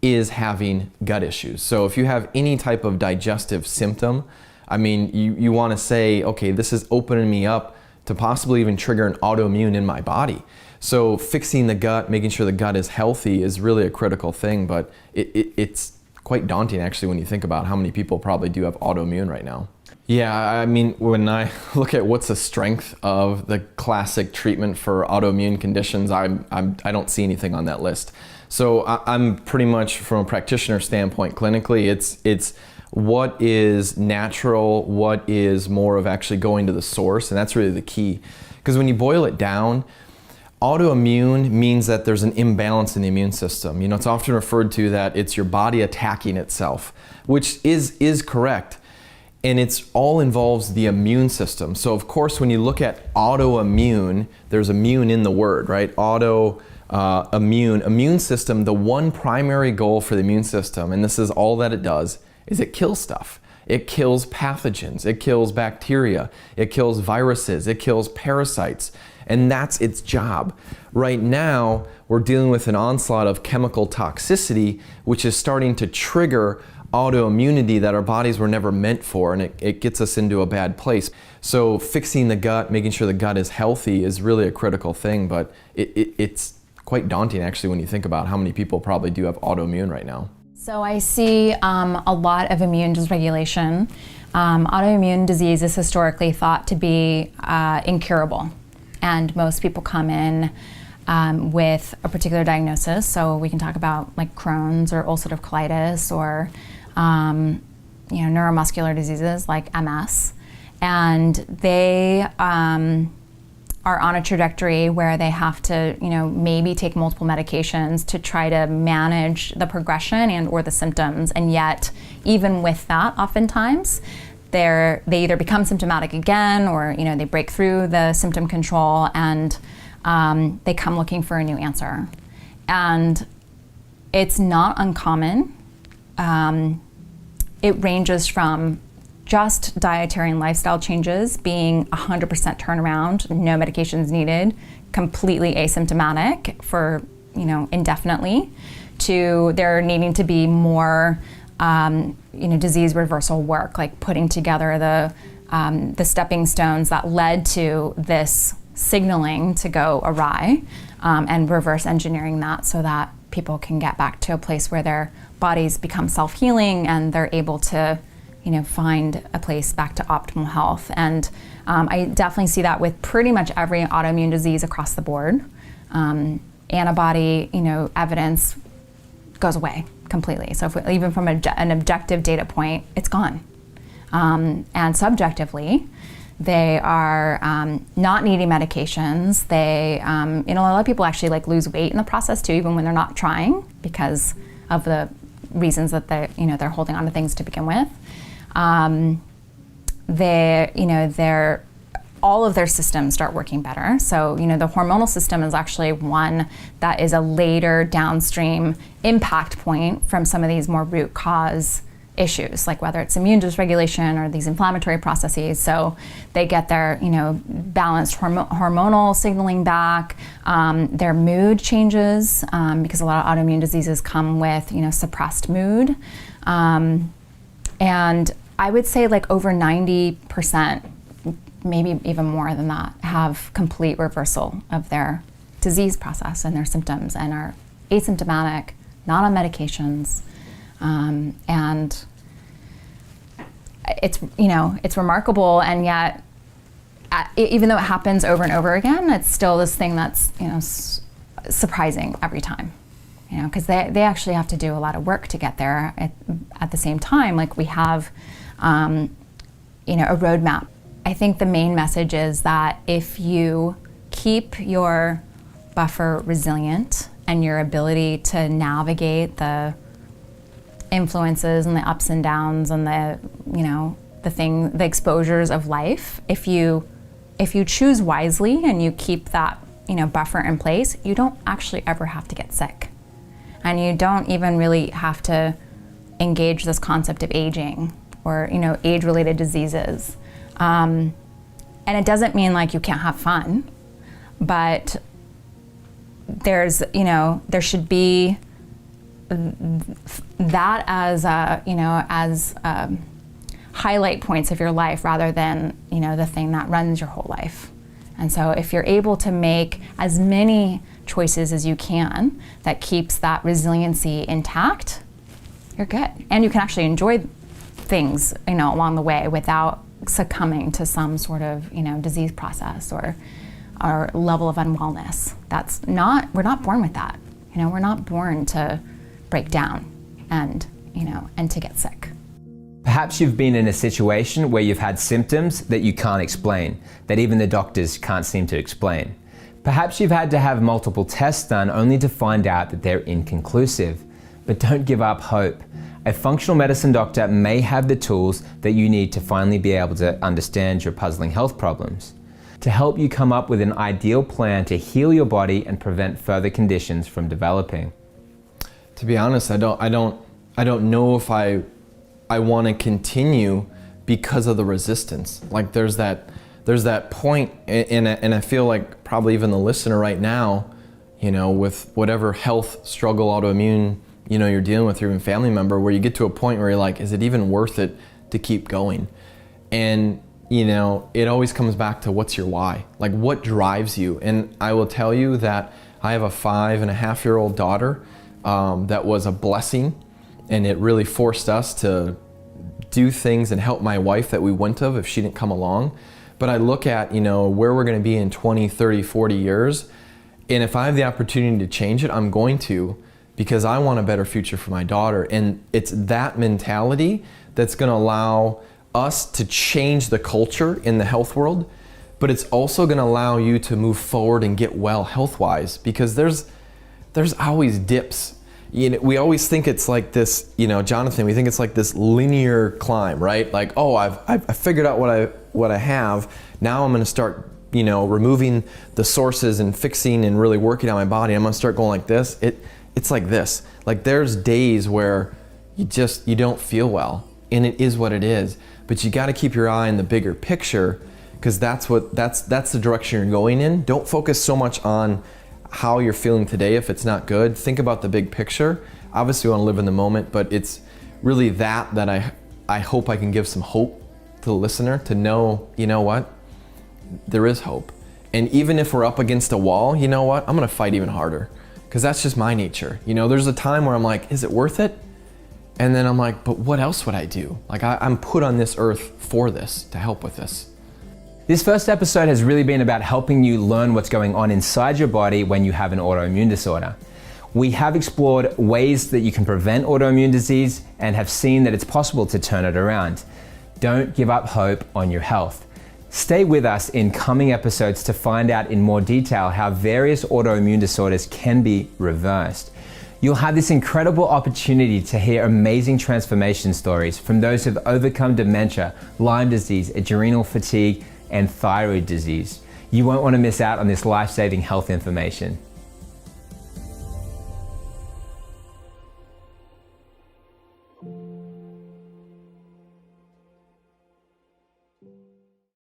is having gut issues. So if you have any type of digestive symptom, you want to say, okay, this is opening me up to possibly even trigger an autoimmune in my body. So fixing the gut, making sure the gut is healthy is really a critical thing, but it's quite daunting actually when you think about how many people probably do have autoimmune right now. Yeah, I mean, when I look at what's the strength of the classic treatment for autoimmune conditions, I don't see anything on that list. So I'm pretty much, from a practitioner standpoint, clinically, it's what is natural, what is more of actually going to the source, and that's really the key. Because when you boil it down, autoimmune means that there's an imbalance in the immune system. You know, it's often referred to that it's your body attacking itself, which is correct. And it's all involves the immune system. So of course, when you look at autoimmune, there's immune in the word, right? Immune system, the one primary goal for the immune system, and this is all that it does, is it kills stuff. It kills pathogens, it kills bacteria, it kills viruses, it kills parasites, and that's its job. Right now, we're dealing with an onslaught of chemical toxicity, which is starting to trigger autoimmunity that our bodies were never meant for, and it gets us into a bad place. So fixing the gut, making sure the gut is healthy is really a critical thing, but it's quite daunting actually when you think about how many people probably do have autoimmune right now. So I see a lot of immune dysregulation. Autoimmune disease is historically thought to be incurable, and most people come in with a particular diagnosis. So we can talk about like Crohn's or ulcerative colitis or neuromuscular diseases like MS, and they are on a trajectory where they have to, maybe take multiple medications to try to manage the progression and or the symptoms. And yet, even with that, oftentimes, they either become symptomatic again or, they break through the symptom control and they come looking for a new answer. And it's not uncommon. It ranges from just dietary and lifestyle changes being 100% turnaround, no medications needed, completely asymptomatic for, indefinitely, to there needing to be more, disease reversal work, like putting together the stepping stones that led to this signaling to go awry, and reverse engineering that so that people can get back to a place where their bodies become self-healing and they're able to find a place back to optimal health. And I definitely see that with pretty much every autoimmune disease across the board. Antibody, evidence goes away completely. So even from an objective data point, it's gone. And subjectively, they are not needing medications. They, a lot of people actually lose weight in the process too, even when they're not trying, because of the reasons that they're holding on to things to begin with. All of their systems start working better. So, the hormonal system is actually one that is a later downstream impact point from some of these more root cause issues, like whether it's immune dysregulation or these inflammatory processes. So they get their, balanced hormonal signaling back, their mood changes, because a lot of autoimmune diseases come with, suppressed mood. And I would say over 90%, maybe even more than that, have complete reversal of their disease process and their symptoms and are asymptomatic, not on medications. And it's remarkable, and yet, even though it happens over and over again, it's still this thing that's, surprising every time. Because they actually have to do a lot of work to get there. At the same time, we have, a roadmap. I think the main message is that if you keep your buffer resilient and your ability to navigate the influences and the ups and downs and the exposures of life, if you choose wisely and you keep that, buffer in place, you don't actually ever have to get sick. And you don't even really have to engage this concept of aging or, age-related diseases. And it doesn't mean you can't have fun, but there's, there should be that as, highlight points of your life rather than, the thing that runs your whole life. And so if you're able to make as many choices as you can that keeps that resiliency intact, you're good. And you can actually enjoy things, along the way without succumbing to some sort of, disease process or level of unwellness. We're not born with that. We're not born to break down and to get sick. Perhaps you've been in a situation where you've had symptoms that you can't explain, that even the doctors can't seem to explain. Perhaps you've had to have multiple tests done only to find out that they're inconclusive. But don't give up hope. A functional medicine doctor may have the tools that you need to finally be able to understand your puzzling health problems, to help you come up with an ideal plan to heal your body and prevent further conditions from developing. To be honest, I don't know if I want to continue because of the resistance. Like there's that point, and I feel like probably even the listener right now, with whatever health struggle, autoimmune, you're dealing with, or even family member, where you get to a point where you're like, is it even worth it to keep going? And it always comes back to what's your why? Like what drives you? And I will tell you that I have a 5.5-year-old daughter that was a blessing, and it really forced us to do things and help my wife that we wouldn't have if she didn't come along. But I look at, where we're gonna be in 20, 30, 40 years, and if I have the opportunity to change it, I'm going to, because I want a better future for my daughter. And it's that mentality that's gonna allow us to change the culture in the health world, but it's also gonna allow you to move forward and get well health-wise, because there's always dips. We always think it's like this, Jonathan, we think it's like this linear climb, right? Like, oh, I've figured out what I have. Now I'm gonna start, removing the sources and fixing and really working on my body. I'm gonna start going like this. It's like this. Like there's days where you don't feel well, and it is what it is. But you got to keep your eye on the bigger picture, because that's the direction you're going in. Don't focus so much on how you're feeling today if it's not good. Think about the big picture. Obviously, we want to live in the moment, but it's really that I hope I can give some hope to the listener to know, what? There is hope. And even if we're up against a wall, you know what? I'm going to fight even harder, because that's just my nature. There's a time where I'm like, is it worth it? And then I'm like, but what else would I do? Like I'm put on this earth for this, to help with this. This first episode has really been about helping you learn what's going on inside your body when you have an autoimmune disorder. We have explored ways that you can prevent autoimmune disease and have seen that it's possible to turn it around. Don't give up hope on your health. Stay with us in coming episodes to find out in more detail how various autoimmune disorders can be reversed. You'll have this incredible opportunity to hear amazing transformation stories from those who've overcome dementia, Lyme disease, adrenal fatigue, and thyroid disease. You won't want to miss out on this life-saving health information.